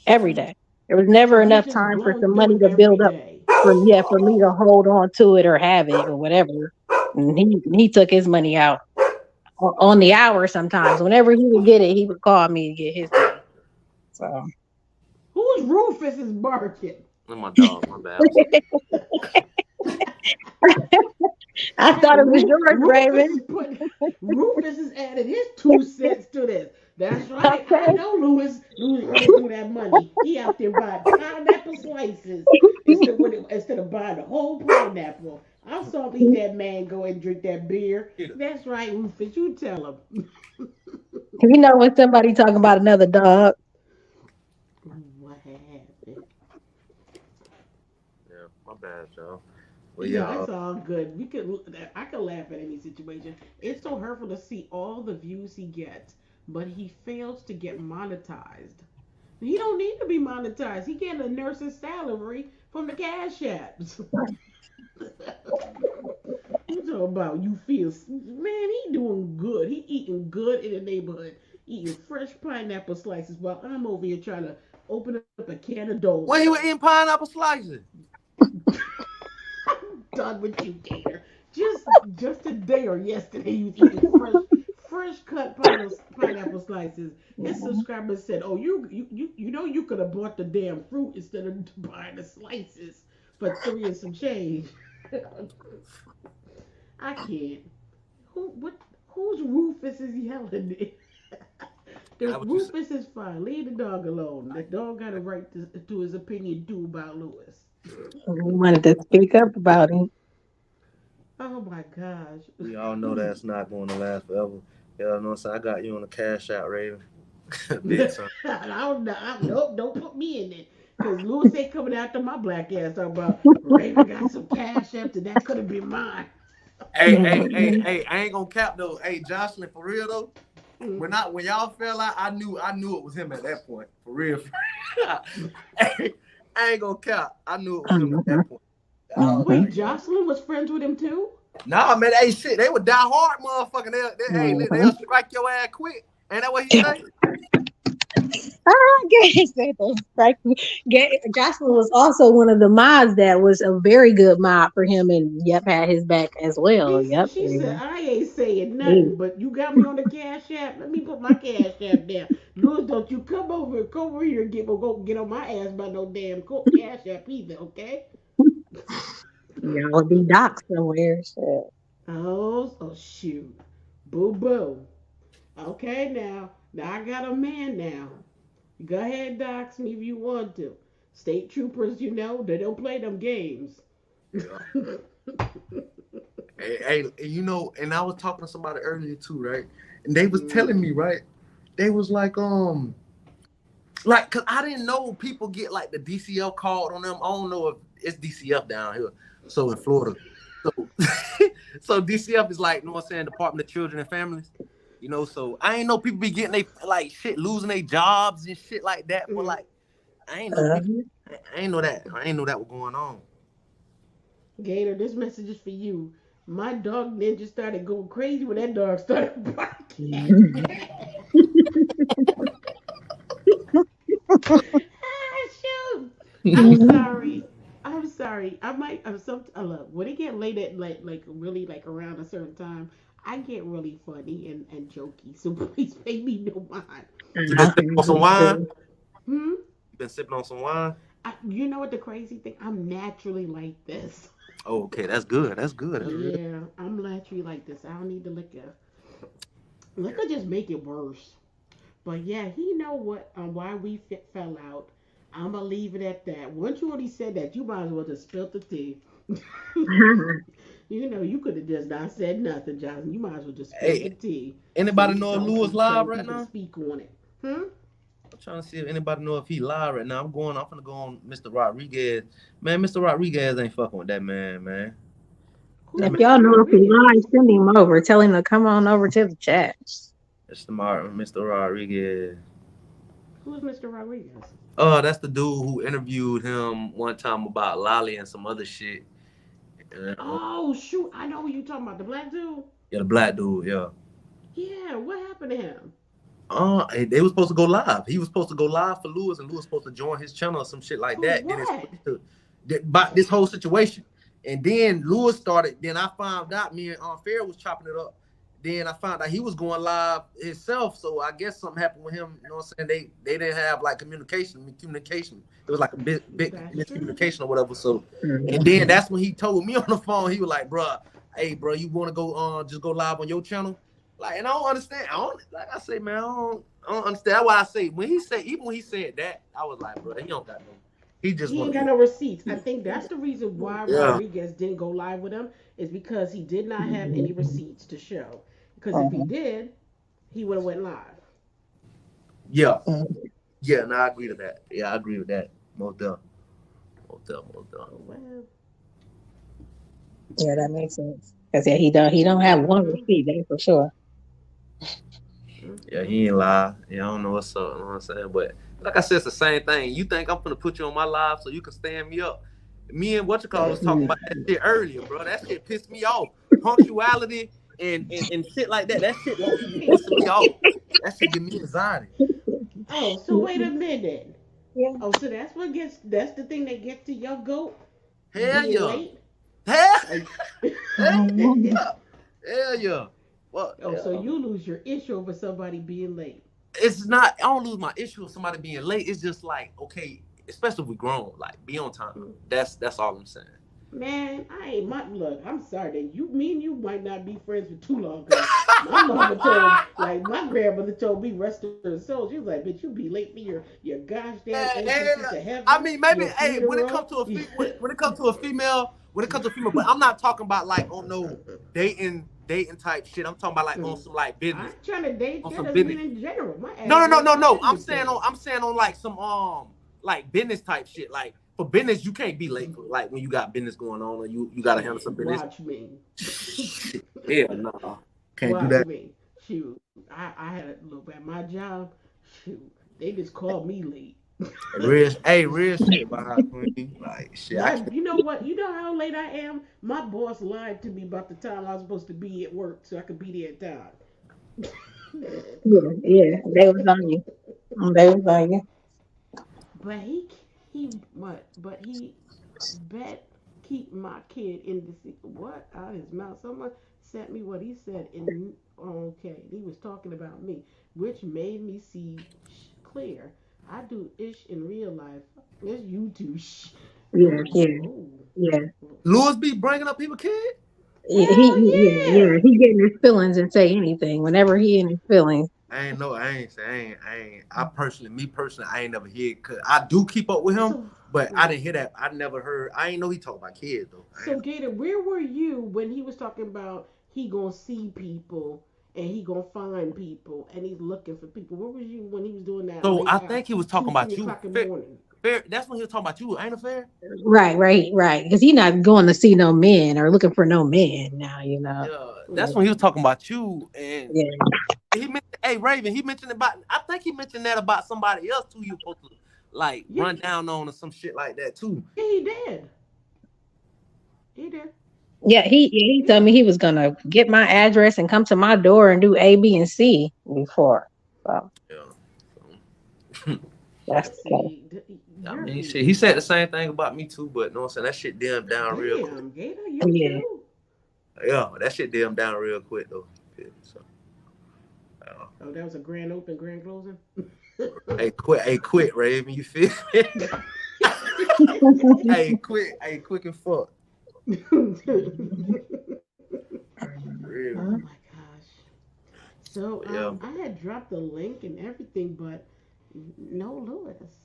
Speaker 3: every day. There was
Speaker 2: So
Speaker 3: never
Speaker 2: he's
Speaker 3: enough
Speaker 2: just
Speaker 3: time for
Speaker 2: blowing
Speaker 3: some
Speaker 2: through
Speaker 3: money
Speaker 2: it
Speaker 3: to
Speaker 2: every
Speaker 3: build up
Speaker 2: day.
Speaker 3: for me to hold on to it or have it or whatever. And he took his money out on the hour sometimes. Whenever he would get it, he would call me to get his money. So
Speaker 2: Whose Rufus is barking?
Speaker 5: Oh, my dog. My bad. I'm sorry.
Speaker 3: I thought it was yours,
Speaker 2: Rufus is
Speaker 3: Raven.
Speaker 2: putting Rufus is adding his 2 cents to this. That's right. I
Speaker 3: Okay.
Speaker 2: know Louis running through that money. He out there buying pineapple slices instead of buying the whole pineapple. I saw him eat that mango and drink that beer. That's right, Rufus. You tell him.
Speaker 3: You know when somebody talking about another dog.
Speaker 2: What happened?
Speaker 5: Yeah, my bad, y'all. Well,
Speaker 2: No,
Speaker 5: yeah.
Speaker 2: it's all good. I could laugh at any situation. It's so hurtful to see all the views he gets, but he fails to get monetized. He don't need to be monetized. He getting a nurse's salary from the cash apps. You talking about you feel man? He doing good. He eating good in the neighborhood, eating fresh pineapple slices while I'm over here trying to open up a can of Dole
Speaker 5: When he
Speaker 2: Whip.
Speaker 5: was eating pineapple slices.
Speaker 2: Done with you, Gator. Just today or yesterday, you was eating fresh cut pineapple slices. His subscribers said, "Oh, you know you could have bought the damn fruit instead of buying the slices for 3 and some change." I can't. Who what? Whose Rufus is yelling? The
Speaker 5: That what you said.
Speaker 2: Rufus is fine. Leave the dog alone. The dog got a right to his opinion too about Lewis.
Speaker 3: We wanted to speak up about him.
Speaker 2: Oh my gosh.
Speaker 5: We all know that's not going to last forever. You know what I'm saying? I got you on the cash out, Raven. Big time.
Speaker 2: Nope, don't put me in it. Because Lewis ain't coming after my black ass talking about Raven got some cash after that could have been mine.
Speaker 5: Hey, I ain't gonna cap though. Hey, Jocelyn, for real though.
Speaker 2: Mm.
Speaker 5: When y'all fell out, I knew it was him at that point. For real. Hey, I ain't gonna cap. I knew it was him at that point. I was
Speaker 2: Wait,
Speaker 5: like, yo.
Speaker 2: Jocelyn was friends with him too?
Speaker 5: Nah, man, hey shit, they would die hard, motherfucker. They'll strike your ass quick. Ain't that what he say?
Speaker 3: Gay said that. Right. Jocelyn was also one of the mods that was a very good mod for him, and yep, had his back as well. Yep.
Speaker 2: She said, I ain't saying
Speaker 3: Yeah.
Speaker 2: nothing, but you got me on the cash app. Let me put my cash app down. Lewis, don't you come over here and go get on my ass by no damn cash app either, okay?
Speaker 3: Y'all would be docs somewhere. So.
Speaker 2: Oh shoot. Boo boo. Okay now I got a man now. Go ahead, dox me if you want to. State troopers, they don't play them games.
Speaker 5: Yeah. Hey, and I was talking to somebody earlier too, right? And they was telling me, right? They was like, cause I didn't know people get like the DCF card on them. I don't know if it's DCF down here. So in Florida. So, so DCF is like, you know what I'm saying, Department of Children and Families. So I ain't know people be getting they like shit, losing their jobs and shit like that. But like, I ain't know people. I ain't know that. I ain't know that was going on.
Speaker 2: Gator, this message is for you. My dog ninja started going crazy when that dog started barking. Ah, shoot. I'm sorry. I'm sorry. I love when it get late at like really like around a certain time. I get really funny and jokey. So please pay me no mind.
Speaker 5: You been sipping on some wine?
Speaker 2: Hmm.
Speaker 5: You been sipping on some wine?
Speaker 2: You know what the crazy thing? I'm naturally like this.
Speaker 5: Oh, okay, that's good. That's good. That's real.
Speaker 2: Yeah, I'm naturally like this. I don't need the liquor. Liquor just make it worse. But yeah, he know what why we fell out. I'ma leave it at that. Once you already said that, you might as well just spill the tea. You could have just not said nothing, Jonathan. You might as well just spill the
Speaker 5: Hey,
Speaker 2: tea.
Speaker 5: anybody know if Lewis live
Speaker 2: So
Speaker 5: right
Speaker 2: people
Speaker 5: now?
Speaker 2: speak on it. Hmm.
Speaker 5: I'm trying to see if anybody know if he live right now. I'm gonna go on Mr. Rodriguez. Man, Mr. Rodriguez ain't fucking with that man.
Speaker 2: Who's
Speaker 5: That
Speaker 3: If
Speaker 5: man,
Speaker 3: y'all
Speaker 2: Mr.
Speaker 3: know if he
Speaker 2: Rodriguez?
Speaker 3: live, send him over. Tell him to come on over to the chat.
Speaker 5: it's Mr. Rodriguez.
Speaker 2: Who's Mr. Rodriguez?
Speaker 5: That's the dude who interviewed him one time about Lolly and some other shit.
Speaker 2: Oh shoot, I know who you talking about. The black dude.
Speaker 5: Yeah, the black dude. Yeah.
Speaker 2: Yeah, what happened to him?
Speaker 5: They was supposed to go live. He was supposed to go live for Lewis, and Lewis was supposed to join his channel or some shit like
Speaker 2: For
Speaker 5: that. Then it's
Speaker 2: what?
Speaker 5: about this whole situation. And then Lewis started. Then I found out me and Fair was chopping it up. Then I found out he was going live himself. So I guess something happened with him. You know what I'm saying? They didn't have like communication. It was like a big
Speaker 2: That's true.
Speaker 5: miscommunication or whatever. So and
Speaker 3: Mhm.
Speaker 5: then that's when he told me on the phone. He was like, "Bruh, hey, bro, you want to go just go live on your channel?" Like, and I don't understand. I don't like I say, man, I don't understand. That's why I say even when he said that, I was like, bro, he don't got no. He just
Speaker 2: He
Speaker 5: want
Speaker 2: ain't
Speaker 5: to
Speaker 2: got
Speaker 5: be.
Speaker 2: no receipts. I think that's the reason why
Speaker 5: Yeah,
Speaker 2: Rodriguez didn't go live with him is because he did not have any
Speaker 3: Mhm.
Speaker 2: receipts to show. Because if he
Speaker 3: Mhm.
Speaker 2: did, he would have went live.
Speaker 5: yeah,
Speaker 3: Mhm.
Speaker 5: yeah. No, I agree to that. Yeah, I agree with that. Most done. Most done. Most done.
Speaker 2: Oh well.
Speaker 3: Yeah, that makes sense. Cause yeah, he don't have one
Speaker 2: Mm-hmm.
Speaker 3: receipt, that's for sure.
Speaker 5: Yeah,
Speaker 2: Mm-hmm.
Speaker 5: he ain't lie. Yeah, I don't know what's up. You know what I'm saying? But like I said, it's the same thing. You think I'm gonna put you on my live so you can stand me up? Me and what you call was talking
Speaker 3: Mhm.
Speaker 5: about that shit earlier, bro. That shit pissed me off. Punctuality and shit like that. That shit low key be pissing me off. That shit give me anxiety.
Speaker 2: Oh, so wait a minute.
Speaker 3: Yeah.
Speaker 2: Oh, so that's the thing that gets to your goat
Speaker 5: Hell
Speaker 2: being
Speaker 5: yeah.
Speaker 2: late.
Speaker 5: Hell,
Speaker 2: Are
Speaker 5: hell
Speaker 3: Mhm.
Speaker 5: yeah. Hell yeah. What
Speaker 2: oh,
Speaker 5: the
Speaker 2: so
Speaker 5: hell?
Speaker 2: you lose your issue over somebody being late.
Speaker 5: It's not. I don't lose my issue with somebody being late. It's just like okay, especially if we grown, like be on time.
Speaker 2: Mm.
Speaker 5: That's all I'm saying.
Speaker 2: Man, I ain't my look. I'm sorry that me and you might not be friends for too long. Cause my mama told, like my grandmother told me, rest her soul. She was like, "Bitch, you be late for your gosh damn entrances to
Speaker 5: I
Speaker 2: heaven,
Speaker 5: mean, maybe
Speaker 2: your
Speaker 5: hey, when it comes
Speaker 2: funeral."
Speaker 5: to a when it comes to a female, but I'm not talking about like on no dating type shit. I'm talking about like on
Speaker 2: Mm.
Speaker 5: some like
Speaker 2: I
Speaker 5: business,
Speaker 2: ain't trying to date.
Speaker 5: on
Speaker 2: That
Speaker 5: some
Speaker 2: doesn't mean
Speaker 5: business.
Speaker 2: in general. My
Speaker 5: No, no, no,
Speaker 2: address
Speaker 5: no,
Speaker 2: and
Speaker 5: no.
Speaker 2: everything.
Speaker 5: I'm saying on like some like business type shit. Like for business, you can't be late.
Speaker 2: Mm.
Speaker 5: For, like when you got business going on or you gotta handle
Speaker 2: Shit,
Speaker 5: some business.
Speaker 2: watch me.
Speaker 5: Hell no, can't do
Speaker 2: Watch
Speaker 5: that.
Speaker 2: me. Shoot, I had a look at my job. Shoot, they just called me late.
Speaker 5: Real shit behind Queen. Like shit, I
Speaker 2: My,
Speaker 5: can't.
Speaker 2: you know what? You know how late I am. My boss lied to me about the time I was supposed to be at work, so I could be there at time.
Speaker 3: Yeah, yeah, they was on you. They was on you.
Speaker 2: But he what? But he bet keep my kid in the what out his mouth. Someone sent me what he said in okay. He was talking about me, which made me see clear. I do ish in real life. It's you two.
Speaker 3: Yeah,
Speaker 2: Oh,
Speaker 3: yeah,
Speaker 2: oh.
Speaker 3: yeah.
Speaker 5: Louis be bringing up people kid.
Speaker 3: Yeah,
Speaker 2: Hell
Speaker 3: yeah,
Speaker 2: yeah.
Speaker 3: he get in his feelings and say anything whenever he in his feelings.
Speaker 5: I ain't know. I ain't say. I ain't. Me personally, I ain't never hear. Cause I do keep up with him,
Speaker 2: So,
Speaker 5: but I
Speaker 2: mm.
Speaker 5: didn't hear that. I never heard. I ain't know he talk about kids though. I ain't
Speaker 2: So Gator, where were you when he was talking about he gonna see people and he gonna find people and he's looking for people? Where was you when he was doing that
Speaker 5: So
Speaker 2: late
Speaker 5: I
Speaker 2: out,
Speaker 5: think he was talking
Speaker 2: two, three
Speaker 5: about you.
Speaker 2: o'clock in the
Speaker 5: Fair,
Speaker 2: morning?
Speaker 5: fair. That's when he was talking about you. Ain't it fair?
Speaker 3: Right. Because he not going to see no men or looking for no men now.
Speaker 5: Yeah, that's
Speaker 2: Mm.
Speaker 5: when he was talking about you. And
Speaker 3: Yeah,
Speaker 5: he mentioned, hey Raven. He mentioned about. I think he mentioned that about somebody else too. You supposed to like
Speaker 2: Yeah,
Speaker 5: run down on or some shit like that too.
Speaker 2: yeah, he did. He did.
Speaker 3: he told
Speaker 2: Yeah.
Speaker 3: me he was gonna get my address and come to my door and do A, B, and C before. So
Speaker 5: Yeah. So,
Speaker 3: that's that.
Speaker 2: See,
Speaker 5: I
Speaker 2: you're
Speaker 5: mean, shit. He
Speaker 2: being
Speaker 5: said the same thing about me too, but no, I'm saying that shit dimmed down real quick.
Speaker 2: damn, Gator, you
Speaker 3: Yeah,
Speaker 2: too.
Speaker 5: Yeah, that shit dimmed down real quick though. Yeah, so,
Speaker 2: Oh, that was a grand open, grand closing.
Speaker 5: quit, Raven. You feel? Me? Hey, quick and fuck.
Speaker 2: Oh
Speaker 5: Real.
Speaker 2: my
Speaker 3: Mhm.
Speaker 2: gosh. So
Speaker 5: But yeah.
Speaker 2: I had dropped the link and everything, but no Lewis.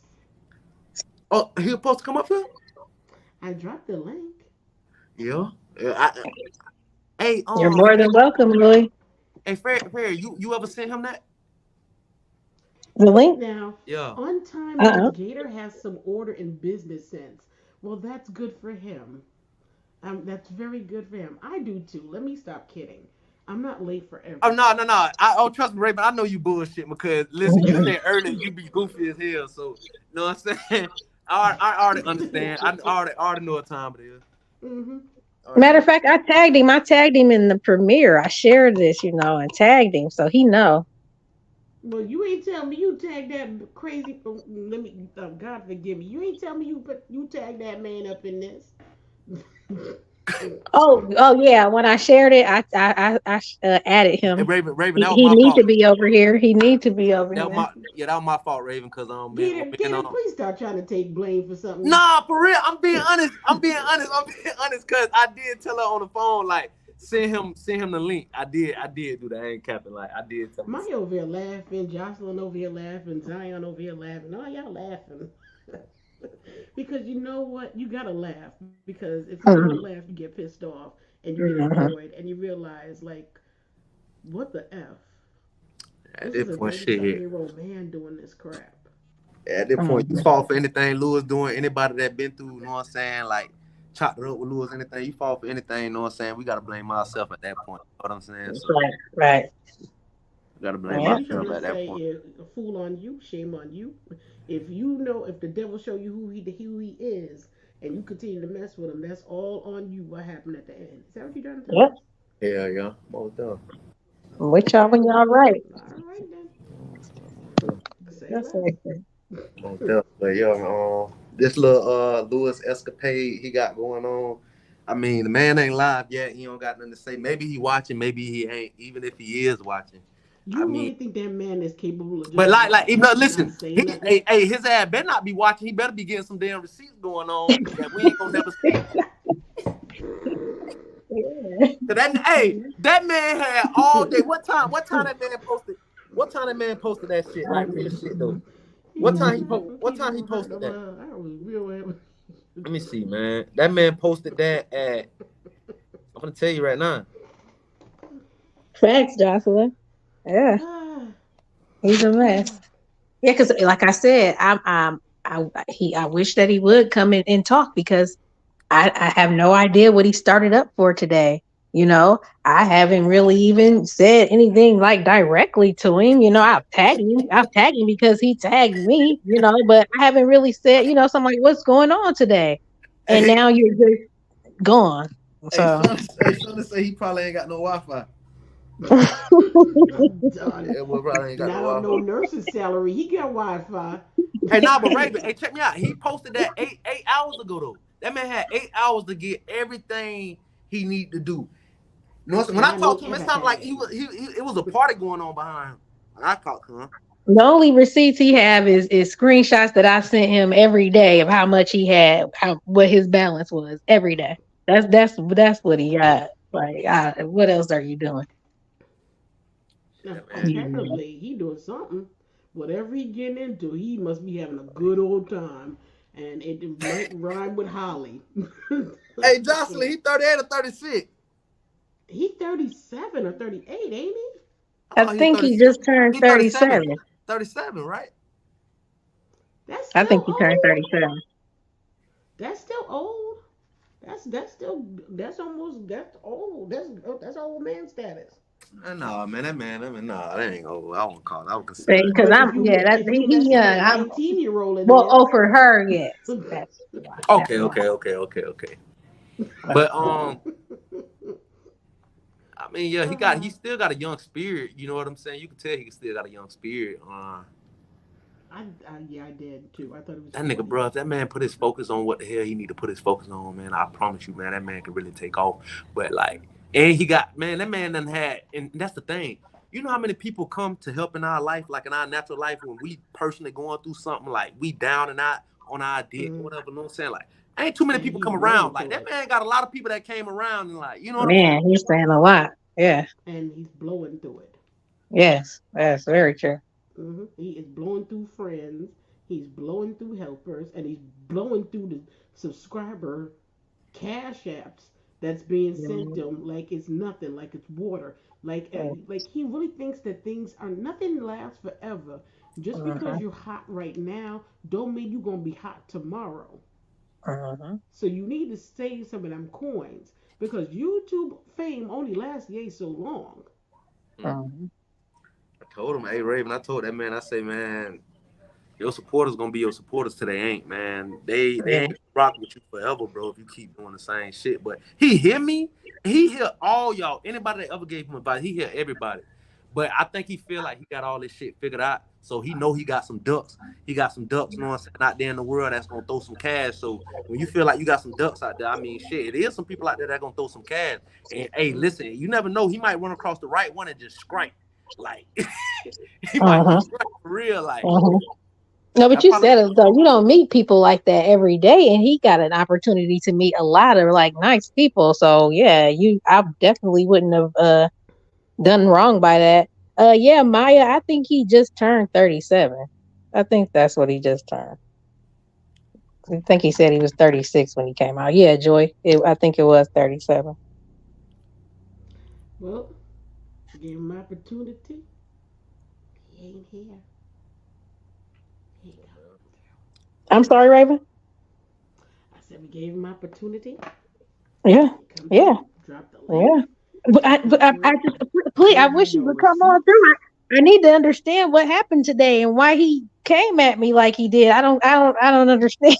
Speaker 5: Oh, he supposed to come up here?
Speaker 2: I dropped the link.
Speaker 5: Yeah. Yeah. Hey,
Speaker 3: You're more than welcome, Louis.
Speaker 5: Fair. You ever sent him that?
Speaker 3: The link?
Speaker 2: Now,
Speaker 5: Yeah.
Speaker 2: untimeliness,
Speaker 3: Uh-uh.
Speaker 2: Gator has some order and business sense. Well, that's good for him. That's very good for him. I do too. Let me stop kidding. I'm not late for
Speaker 5: Oh
Speaker 2: everything.
Speaker 5: no, no, no. Trust me, Raven. I know you bullshit because listen, you said earlier you be goofy as hell. So you know what I'm saying? I already understand. I already know what time it is.
Speaker 2: Hmm.
Speaker 5: I already
Speaker 3: Matter
Speaker 5: know.
Speaker 3: of fact, I tagged him. I tagged him in the premiere. I shared this, and tagged him, so he know.
Speaker 2: Well, you ain't tell me you tagged that crazy. Let me. God forgive me. You ain't tell me you tagged that man up in this.
Speaker 3: Oh yeah. When I shared it, I added
Speaker 5: Hey,
Speaker 3: him.
Speaker 5: Raven,
Speaker 3: He
Speaker 5: that was
Speaker 3: he
Speaker 5: my
Speaker 3: need to
Speaker 5: fault.
Speaker 3: be over here. He need to be over
Speaker 5: That was
Speaker 3: here.
Speaker 5: my fault, Raven. Cause
Speaker 2: Gator,
Speaker 5: man,
Speaker 2: Gator, please stop trying to take blame for something.
Speaker 5: nah, for real. I'm being honest. I'm being honest. Cause I did tell her on the phone, like send him the link. I did do that. I ain't capping. Like I did tell him.
Speaker 2: Maya over here laughing, Jocelyn over here laughing, Zion over here laughing. All y'all laughing. Because you know what? You gotta laugh. Because if you don't laugh,
Speaker 3: Mhm,
Speaker 2: you get pissed off and you get
Speaker 3: mhm.
Speaker 2: annoyed and you realize, like, what the F?
Speaker 5: At
Speaker 2: This is
Speaker 5: this
Speaker 2: a
Speaker 5: point,
Speaker 2: 30 something
Speaker 5: shit.
Speaker 2: year old man doing this crap.
Speaker 5: At this point, you
Speaker 3: Mhm.
Speaker 5: fall for anything Lewis doing. Anybody that been through, you know what I'm saying? Like chopped it up with Lewis, anything. You fall for anything, you know what I'm saying? We gotta blame ourselves at that point. You know what I'm saying?
Speaker 3: That's
Speaker 5: So
Speaker 3: right, right.
Speaker 5: we gotta blame
Speaker 3: Yeah.
Speaker 2: We trying
Speaker 5: ourselves
Speaker 2: to
Speaker 5: at that
Speaker 2: say,
Speaker 5: point.
Speaker 2: a fool on you, shame on you. If you know, if the devil show you who he is, and you continue to mess with him, that's all on you. What happened at the end? Is that what you trying to tell
Speaker 3: Yep.
Speaker 2: us?
Speaker 5: Yeah, yeah. Most done.
Speaker 3: I'm with y'all when y'all right.
Speaker 2: All right then. Say
Speaker 3: That's
Speaker 2: less.
Speaker 3: right.
Speaker 5: Most done. But yeah, this little Lewis escapade he got going on. I mean, the man ain't live yet. He don't got nothing to say. Maybe he watching, maybe he ain't. Even if he is watching, I
Speaker 2: You
Speaker 5: mean,
Speaker 2: really think that man is capable of
Speaker 5: but
Speaker 2: just
Speaker 5: like,
Speaker 2: watching
Speaker 5: even though,
Speaker 2: and not
Speaker 5: listen,
Speaker 2: say
Speaker 5: he,
Speaker 2: nothing?
Speaker 5: hey, his ass better not be watching. He better be getting some damn receipts going on that we ain't gonna never see.
Speaker 3: Yeah.
Speaker 5: Cause that man had all day. What time? What time that man posted? What time that man posted that shit? Like real shit though.
Speaker 2: He was
Speaker 5: What
Speaker 2: happy
Speaker 5: time he
Speaker 2: Peter hurt
Speaker 5: posted
Speaker 2: him.
Speaker 5: that?
Speaker 2: I was real happy.
Speaker 5: Let me see, man. That man posted that at. I'm gonna tell you right now.
Speaker 3: Facts, Jocelyn. Yeah,
Speaker 2: Ah,
Speaker 3: he's a mess.
Speaker 2: ah.
Speaker 3: Yeah, because like I said, I wish that he would come in and talk because I have no idea what he started up for today. I haven't really even said anything like directly to him. I've tagged him because he tagged me, but I haven't really said, something like, what's going on today? And
Speaker 5: Hey,
Speaker 3: now you're just gone. So
Speaker 5: Shonda say he probably ain't got no Wi-Fi.
Speaker 2: I'm done.
Speaker 5: Yeah, well, probably ain't got no
Speaker 2: Not on no
Speaker 5: Wi-Fi.
Speaker 2: nurse's salary. He got Wi-Fi.
Speaker 5: Hey, nah, but Raven, hey, check me out. He posted that eight hours ago though. That man had 8 hours to get everything he need to do. You know, what I'm saying? When
Speaker 2: And
Speaker 5: I
Speaker 2: I know
Speaker 5: talked to him, it sounded like
Speaker 2: everything.
Speaker 5: it was a party going on behind him. When I talked to him.
Speaker 3: the only receipts he have is screenshots that I sent him every day of how much he had, what his balance was every day. That's what he got. Like, what else are you doing?
Speaker 5: Yeah, man.
Speaker 3: You
Speaker 2: Apparently, he doing something. Whatever he getting into, he must be having a good old time. And it might rhyme with Holly.
Speaker 5: Hey, Jocelyn, he 38 or 36.
Speaker 2: He 37 or 38, ain't he?
Speaker 5: I
Speaker 3: I
Speaker 5: thought he was
Speaker 3: think he
Speaker 5: 36.
Speaker 3: just turned
Speaker 5: He 37.
Speaker 3: 37.
Speaker 5: 37, right?
Speaker 2: That's
Speaker 3: I think
Speaker 2: still
Speaker 3: he turned
Speaker 2: old.
Speaker 3: 37.
Speaker 2: That's still old. That's still that's old. That's old man status.
Speaker 5: Nah, man, nah, that ain't over. I won't call it. I would consider that.
Speaker 3: Because
Speaker 2: But
Speaker 3: I'm, yeah, that
Speaker 2: if you
Speaker 3: he
Speaker 2: messing
Speaker 3: young.
Speaker 2: with a
Speaker 3: I'm
Speaker 2: 19-year-old, it
Speaker 3: well,
Speaker 2: is.
Speaker 3: for her, yes. That's
Speaker 5: Okay,
Speaker 3: why.
Speaker 5: okay. But I mean, yeah, he
Speaker 2: uh,
Speaker 5: still got a young spirit. You know what I'm saying? You can tell he still got a young spirit.
Speaker 2: yeah, I did too. I thought it was
Speaker 5: That nigga,
Speaker 2: 40.
Speaker 5: bro, if that man put his focus on what the hell he need to put his focus on, man, I promise you, man, that man can really take off. But like, and he got, man, that man done had, and that's the thing. You know how many people come to help in our life, like in our natural life, when we personally going through something, like we down and out on our dick or
Speaker 2: Mm.
Speaker 5: whatever. You know what I'm saying? Like, ain't too many
Speaker 2: And
Speaker 5: people
Speaker 2: he's
Speaker 5: come
Speaker 2: blowing
Speaker 5: around. Like
Speaker 2: through
Speaker 5: that
Speaker 2: it.
Speaker 5: man got a lot of people that came around and like, you know what I'm saying?
Speaker 3: Man, he's saying a lot. Yeah.
Speaker 2: And he's blowing through it.
Speaker 3: Yes. That's very true.
Speaker 2: He is blowing through friends. He's blowing through helpers, and he's blowing through the subscriber cash apps that's being sent to
Speaker 3: Mhm.
Speaker 2: him like it's nothing, like it's water. Like he really thinks that things are nothing lasts forever. Just because
Speaker 3: Mhm.
Speaker 2: you're hot right now, don't mean you're gonna be hot tomorrow.
Speaker 3: Uh-huh.
Speaker 2: So you need to save some of them coins because YouTube fame only lasts yay so long.
Speaker 5: Mm.
Speaker 3: Uh-huh.
Speaker 5: I told him, hey Raven, I told that man, I say, man, your supporters gonna be your supporters till they ain't, man. They
Speaker 3: Yeah.
Speaker 5: ain't rock with you forever, bro, if you keep doing the same shit. But he hear me, he hear all y'all. Anybody that ever gave him advice, he hear everybody. But I think he feel like he got all this shit figured out. So he know he got some ducks. He got some ducks, you know what I'm saying, out there in the world that's gonna throw some cash. So when you feel like you got some ducks out there, I mean shit, it is some people out there that gonna throw some cash. And hey, listen, you never know, he might run across the right one and just scrape. Like he might
Speaker 3: Uh-huh.
Speaker 5: just scrape for real. Like
Speaker 3: Uh-huh. No, but
Speaker 5: that's
Speaker 3: you
Speaker 5: probably
Speaker 3: said it though. You don't meet people like that every day, and he got an opportunity to meet a lot of like nice people. So yeah, I definitely wouldn't have done wrong by that. Yeah, Maya, I think he just turned 37. I think that's what he just turned. I think he said he was 36 when he came out. Yeah, Joy. I think it was 37.
Speaker 2: Well, give him opportunity. He ain't here. He ain't coming through.
Speaker 3: I'm sorry, Raven.
Speaker 2: I said we gave him opportunity.
Speaker 3: Yeah,
Speaker 2: He come
Speaker 3: yeah,
Speaker 2: through. Drop the link.
Speaker 3: yeah. But I
Speaker 2: Hopefully,
Speaker 3: just please,
Speaker 2: he'll
Speaker 3: I
Speaker 2: have
Speaker 3: wish he
Speaker 2: no
Speaker 3: would come on through.
Speaker 2: receipts.
Speaker 3: I need to understand what happened today and why he came at me like he did. I don't understand.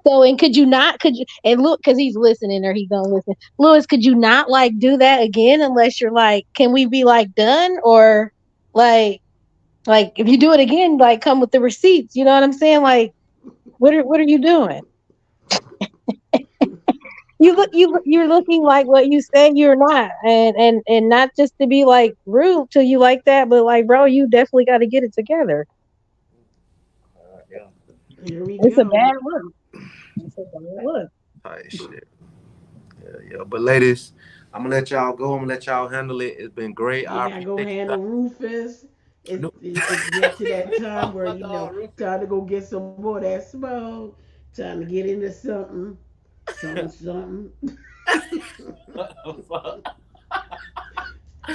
Speaker 3: So, and could you not? Could you? And look, because he's listening or he's gonna listen. Lewis, could you not like do that again unless you're like, can we be like done or like, like if you do it again, like come with the receipts. You know what I'm saying? Like, what are you doing? You're looking like what you say you're not, and not just to be like rude to you like that, but like, bro, you definitely got to get it together.
Speaker 5: yeah,
Speaker 2: Here we
Speaker 3: It's a
Speaker 2: go.
Speaker 3: bad look. It's a bad look.
Speaker 5: tight shit. Yeah, yeah. But ladies, I'm gonna let y'all go. I'm gonna let y'all handle it. It's been great.
Speaker 2: You
Speaker 5: I
Speaker 2: gotta go
Speaker 5: appreciate you guys.
Speaker 2: handle Rufus.
Speaker 5: No.
Speaker 2: It's getting to that time where
Speaker 5: My dog Rufus.
Speaker 2: time to go get some more of that smoke. Time to get into something, something.
Speaker 5: What the fuck?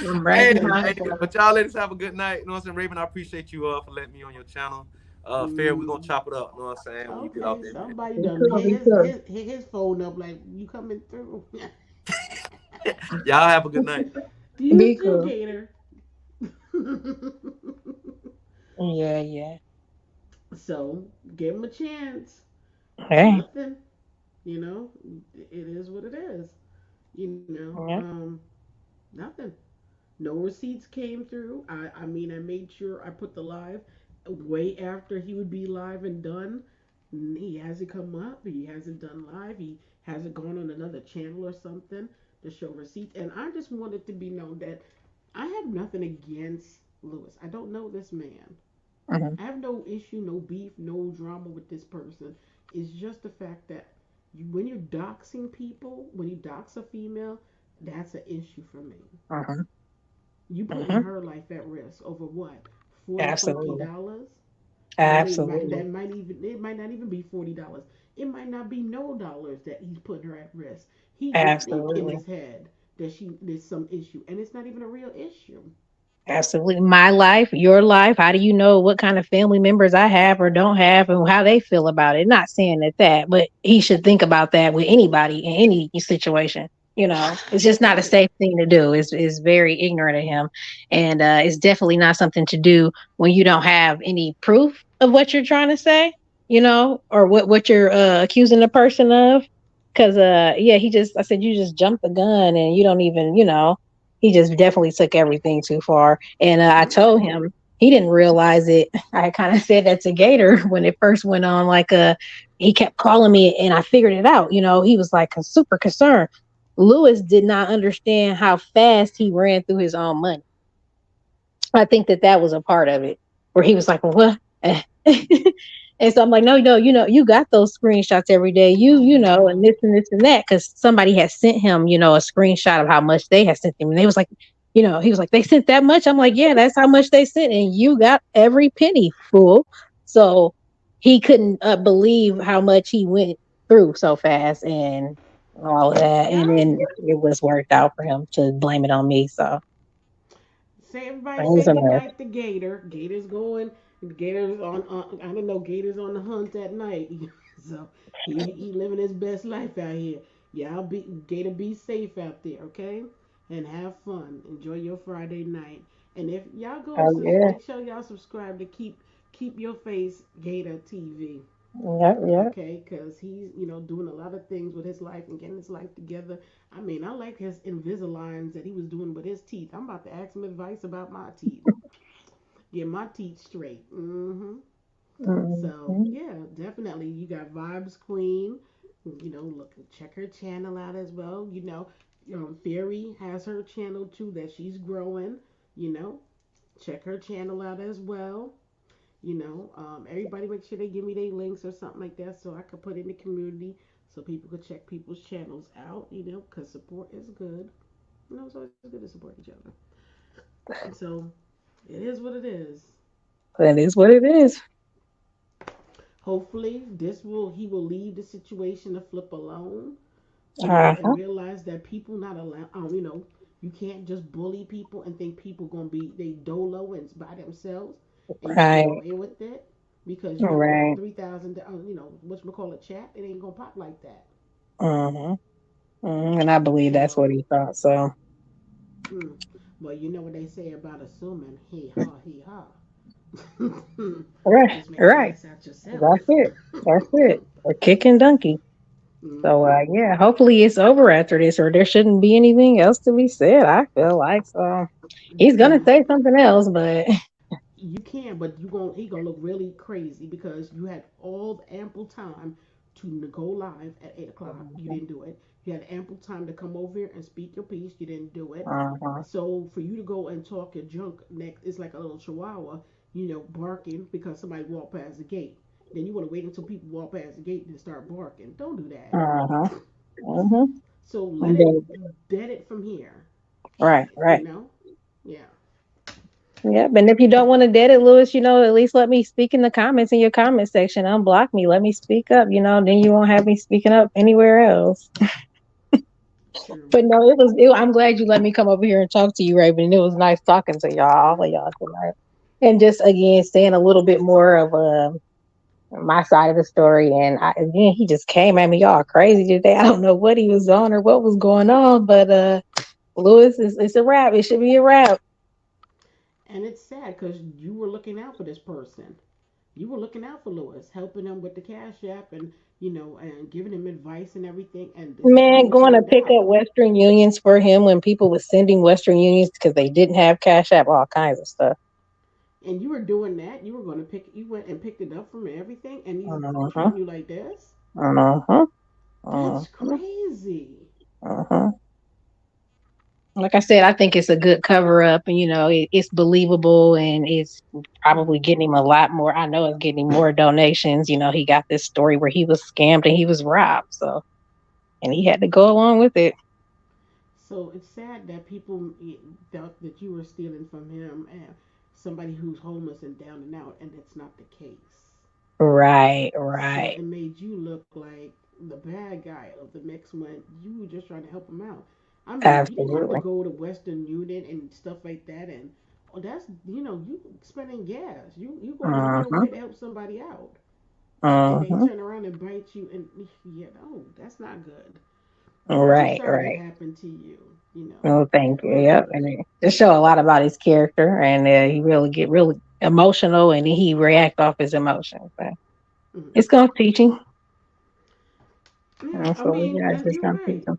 Speaker 3: I'm right
Speaker 5: Hey,
Speaker 3: behind
Speaker 5: hey,
Speaker 3: you.
Speaker 5: but y'all ladies have a good night. You know what I'm saying? Raven, I appreciate you for letting me on your channel. Fair, we're gonna
Speaker 2: Mm,
Speaker 5: chop it up, you know what I'm saying, when you get off
Speaker 2: okay,
Speaker 5: that
Speaker 2: somebody
Speaker 3: Be
Speaker 2: done
Speaker 3: cool,
Speaker 2: hit
Speaker 3: be cool.
Speaker 2: his phone up like you coming through.
Speaker 5: y'all have a good night.
Speaker 2: You
Speaker 3: Be
Speaker 2: too,
Speaker 3: cool.
Speaker 2: Gator.
Speaker 3: Yeah, yeah.
Speaker 2: So give him a chance.
Speaker 3: Hey,
Speaker 2: Nothing, you know. It is what it is. You know,
Speaker 3: yeah.
Speaker 2: nothing. No receipts came through. I mean, I made sure I put the live way after he would be live and done. He hasn't come up. He hasn't done live. He hasn't gone on another channel or something to show receipts. And I just wanted to be known that I have nothing against Lewis. I don't know this man.
Speaker 3: Mhm.
Speaker 2: I have no issue, no beef, no drama with this person. It's just the fact that when you're doxing people, when you dox a female, that's an issue for me.
Speaker 3: Mhm.
Speaker 2: You putting
Speaker 3: Mhm.
Speaker 2: her life at risk over what? 40 funky
Speaker 3: Absolutely.
Speaker 2: dollars?
Speaker 3: Absolutely.
Speaker 2: It might not even be $40. It might not be no dollars that he's putting her at risk. He just think in
Speaker 3: Absolutely.
Speaker 2: his head that there's some issue and it's not even a real issue.
Speaker 3: Absolutely. My life, your life. How do you know what kind of family members I have or don't have and how they feel about it? Not saying that, but he should think about that with anybody in any situation. It's just not a
Speaker 2: Right.
Speaker 3: safe thing to do. It's very ignorant of him. And it's definitely not something to do when you don't have any proof of what you're trying to say, or what you're accusing the person of. Cause yeah, I said you just jumped the gun and you don't even, he just definitely took everything too far. And I
Speaker 2: Right.
Speaker 3: told him he didn't realize it. I kind of said that to Gator when it first went on. Like, he kept calling me, and I figured it out. He was like super concerned. Lewis did not understand how fast he ran through his own money. I think that was a part of it where he was like, well, what? And so I'm like, no, no, you got those screenshots every day,
Speaker 2: Oh
Speaker 3: and
Speaker 2: wow.
Speaker 3: this and that, because somebody had sent him, a screenshot of how much they had sent him, and they was like, he was like, they sent that much. I'm like, yeah, that's how much they sent, and you got every penny, fool. So he couldn't believe how much he went through so fast and all of that, and
Speaker 2: Yeah.
Speaker 3: then it was worked out for him to blame it on me. So
Speaker 2: Say everybody
Speaker 3: it was
Speaker 2: say
Speaker 3: a mess.
Speaker 2: goodnight to Gator. Gator's going. Gator's on. I don't know. Gator's on the hunt at night. So he living his best life out here. Y'all be Gator, be safe out there, okay? And have fun. Enjoy your Friday night. And if y'all go
Speaker 3: Oh yeah.
Speaker 2: make sure y'all subscribe to keep your face Gator TV.
Speaker 3: Yep. Yep.
Speaker 2: Okay, because he's doing a lot of things with his life and getting his life together. I mean, I like his Invisaligns that he was doing with his teeth. I'm about to ask him advice about my teeth. Get my teeth straight. So
Speaker 3: Mm-hmm.
Speaker 2: yeah, definitely. You got Vibes Queen. Look, check her channel out as well. Fairy has her channel too that she's growing. You know, check her channel out as well. Everybody make sure they give me their links or something like that so I could put in the community so people could check people's channels out. Because support is good. It's always good to support each other. So it is what it is.
Speaker 3: That is what it is.
Speaker 2: Hopefully, this will he will leave the situation to flip alone, and
Speaker 3: Uh-huh.
Speaker 2: realize that people not allowed. You can't just bully people and think people gonna be they dolo and by themselves, and you can get
Speaker 3: Right.
Speaker 2: away with it because you got
Speaker 3: Right.
Speaker 2: 3,000. What's call a chat? It ain't gonna pop like that.
Speaker 3: Mm-hmm. And I believe that's
Speaker 2: So,
Speaker 3: what he thought. So
Speaker 2: mm, but you know what they say about assuming? Hee ha, hee ha.
Speaker 3: right.
Speaker 2: Just make the
Speaker 3: Right.
Speaker 2: ass out yourself.
Speaker 3: That's it. That's it. Or kicking donkey. So
Speaker 2: hmm
Speaker 3: yeah, hopefully it's over after this, or there shouldn't be anything else to be said. I feel like so. He's gonna
Speaker 2: Now
Speaker 3: say something else, but
Speaker 2: you can, but he gonna look really crazy because you had all the ample time to go live at 8 o'clock. You didn't do it. You had ample time to come over here and speak your piece. You didn't do it.
Speaker 3: uh-huh.
Speaker 2: So for you to go and talk your junk next, it's like a little chihuahua, barking because somebody walked past the gate. Then you want to wait until people walk past the gate and start barking. Don't do that.
Speaker 3: Uh-huh. Mm-hmm.
Speaker 2: So let
Speaker 3: And
Speaker 2: it
Speaker 3: then,
Speaker 2: dead it from here.
Speaker 3: right,
Speaker 2: You
Speaker 3: right.
Speaker 2: know? Yeah.
Speaker 3: Yep. And if you don't want to dead it, Lewis, at least let me speak in the comments in your comment section. Unblock me. Let me speak up, then you won't have me speaking up anywhere else.
Speaker 2: True.
Speaker 3: But no, I'm glad you let me come over here and talk to you, Raven. And it was nice talking to y'all, all of y'all tonight. And just again saying a little bit more of my side of the story. And again, he just came at me all crazy today. I don't know what he was on or what was going on, but Lewis, it's a wrap. It should be a wrap.
Speaker 2: And it's sad because you were looking out for this person. You were looking out for Lewis, helping him with the cash app and and giving him advice and everything. And this is how
Speaker 3: Man,
Speaker 2: it
Speaker 3: going to
Speaker 2: turned
Speaker 3: pick up
Speaker 2: out.
Speaker 3: Western Unions for him when people was sending Western Unions because they didn't have Cash App, all kinds of stuff.
Speaker 2: And you were doing that. You were going to pick. You went and picked it up from everything, and he's
Speaker 3: Uh-huh.
Speaker 2: treating you like this.
Speaker 3: Uh-huh.
Speaker 2: That's
Speaker 3: Uh-huh.
Speaker 2: crazy.
Speaker 3: Uh-huh. Like I said, I think it's a good cover up, and it's believable, and it's probably getting him a lot more. I know it's getting him more donations. He got this story where he was scammed and he was robbed, so and he had to go along with it.
Speaker 2: So it's sad that people thought that you were stealing from him and somebody who's homeless and down and out, and that's not the case.
Speaker 3: Right,
Speaker 2: So
Speaker 3: right,
Speaker 2: it made you look like the bad guy of the mix when you were just trying to help him out. I mean, you didn't have to
Speaker 3: absolutely.
Speaker 2: go to Western Union and stuff like that, and that's you spending gas. You going out your
Speaker 3: Uh-huh.
Speaker 2: way to help somebody out, and they
Speaker 3: Uh-huh.
Speaker 2: turn around and bite you, and no, that's not good. But I'm
Speaker 3: Right,
Speaker 2: sorry that
Speaker 3: right.
Speaker 2: happened to you.
Speaker 3: Oh, thank you.
Speaker 2: Um,
Speaker 3: Yep, and it just show a lot about his character, and he really get really emotional, and he react off his emotions. But
Speaker 2: mm.
Speaker 3: it's gonna teach him.
Speaker 2: Yeah, I
Speaker 3: So we
Speaker 2: mean,
Speaker 3: got just
Speaker 2: you're
Speaker 3: gonna teach
Speaker 2: right.
Speaker 3: him.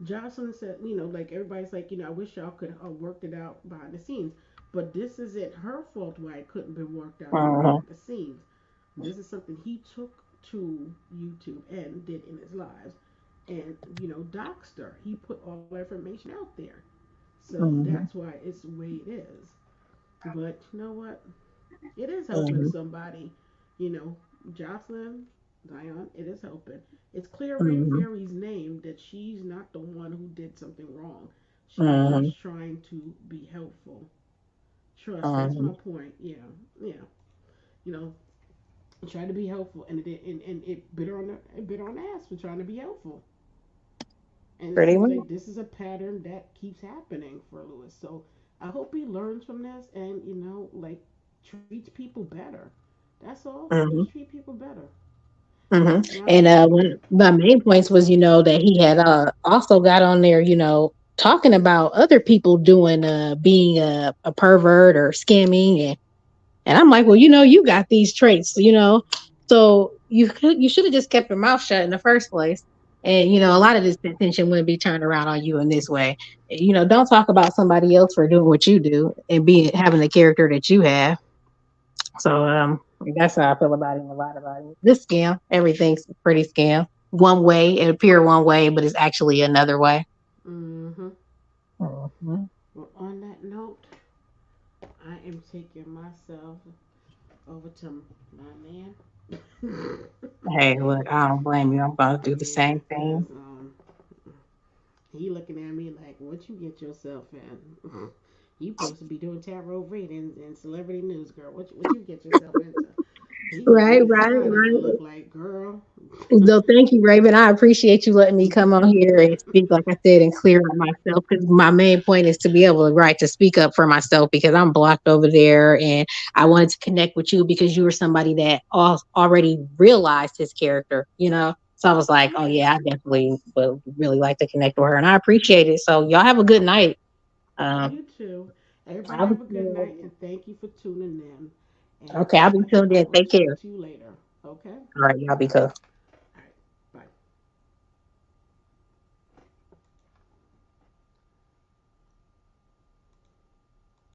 Speaker 2: Jocelyn said, like everybody's like, I wish y'all could have worked it out behind the scenes. But this isn't her fault why it couldn't be worked out
Speaker 3: Uh-huh.
Speaker 2: behind the scenes. This is something he took to YouTube and did in his lives. And, doxed her. He put all the information out there. So
Speaker 3: Mm-hmm.
Speaker 2: that's why it's the way it is. But you know what? It is helping
Speaker 3: Mm-hmm.
Speaker 2: somebody. You know, Jocelyn, Zion, it is helping. It's clear in
Speaker 3: Mm-hmm.
Speaker 2: Fairy's name that she's not the one who did something wrong. She
Speaker 3: Mm-hmm.
Speaker 2: is trying to be helpful. Trust, that's
Speaker 3: Mm-hmm.
Speaker 2: my point. Yeah, yeah. You know, try to be helpful, and it bit her on the ass for trying to be helpful. And it
Speaker 3: Pretty
Speaker 2: seems
Speaker 3: much.
Speaker 2: like this is a pattern that keeps happening for Lewis. So I hope he learns from this and like treats people better. That's all.
Speaker 3: Mm-hmm.
Speaker 2: Just treat people better. Yep.
Speaker 3: And one my main points was, that he had also got on there, talking about other people doing being a pervert or scamming, and I'm like, well, you got these traits, so you should have just kept your mouth shut in the first place. And a lot of this attention wouldn't be turned around on you in this way. Don't talk about somebody else for doing what you do and being having the character that you have. So that's how I feel about it. A lot about it. This scam, everything's pretty scam. One way, it appear one way, but it's actually another way.
Speaker 2: Mm-hmm.
Speaker 3: Mhm.
Speaker 2: Well, on that note, I am taking myself over to my man.
Speaker 3: Hey, look, I don't blame you. I'm gonna do the
Speaker 2: Yeah,
Speaker 3: same
Speaker 2: cause
Speaker 3: thing.
Speaker 2: he looking at me like, "What you get yourself in? You supposed to be doing tarot readings and celebrity news, girl. What you get yourself into?" He gave me
Speaker 3: Right,
Speaker 2: the
Speaker 3: right,
Speaker 2: side eye
Speaker 3: right.
Speaker 2: look like, "Girl."
Speaker 3: So thank you, Raven. I appreciate you letting me come on here and speak, like I said, and clear up myself. Because my main point is to be able to to speak up for myself because I'm blocked over there, and I wanted to connect with you because you were somebody that already realized his character. So I was like, oh
Speaker 2: Yeah,
Speaker 3: yeah, I definitely would really like to connect with her, and I appreciate it. So y'all have a good night. Um,
Speaker 2: you too. Everybody
Speaker 3: I'll be
Speaker 2: have a good night and thank you for tuning in. And
Speaker 3: okay. I'll be tuned in.
Speaker 2: I will
Speaker 3: Take care.
Speaker 2: talk to you later. Okay.
Speaker 3: All right, y'all be cool.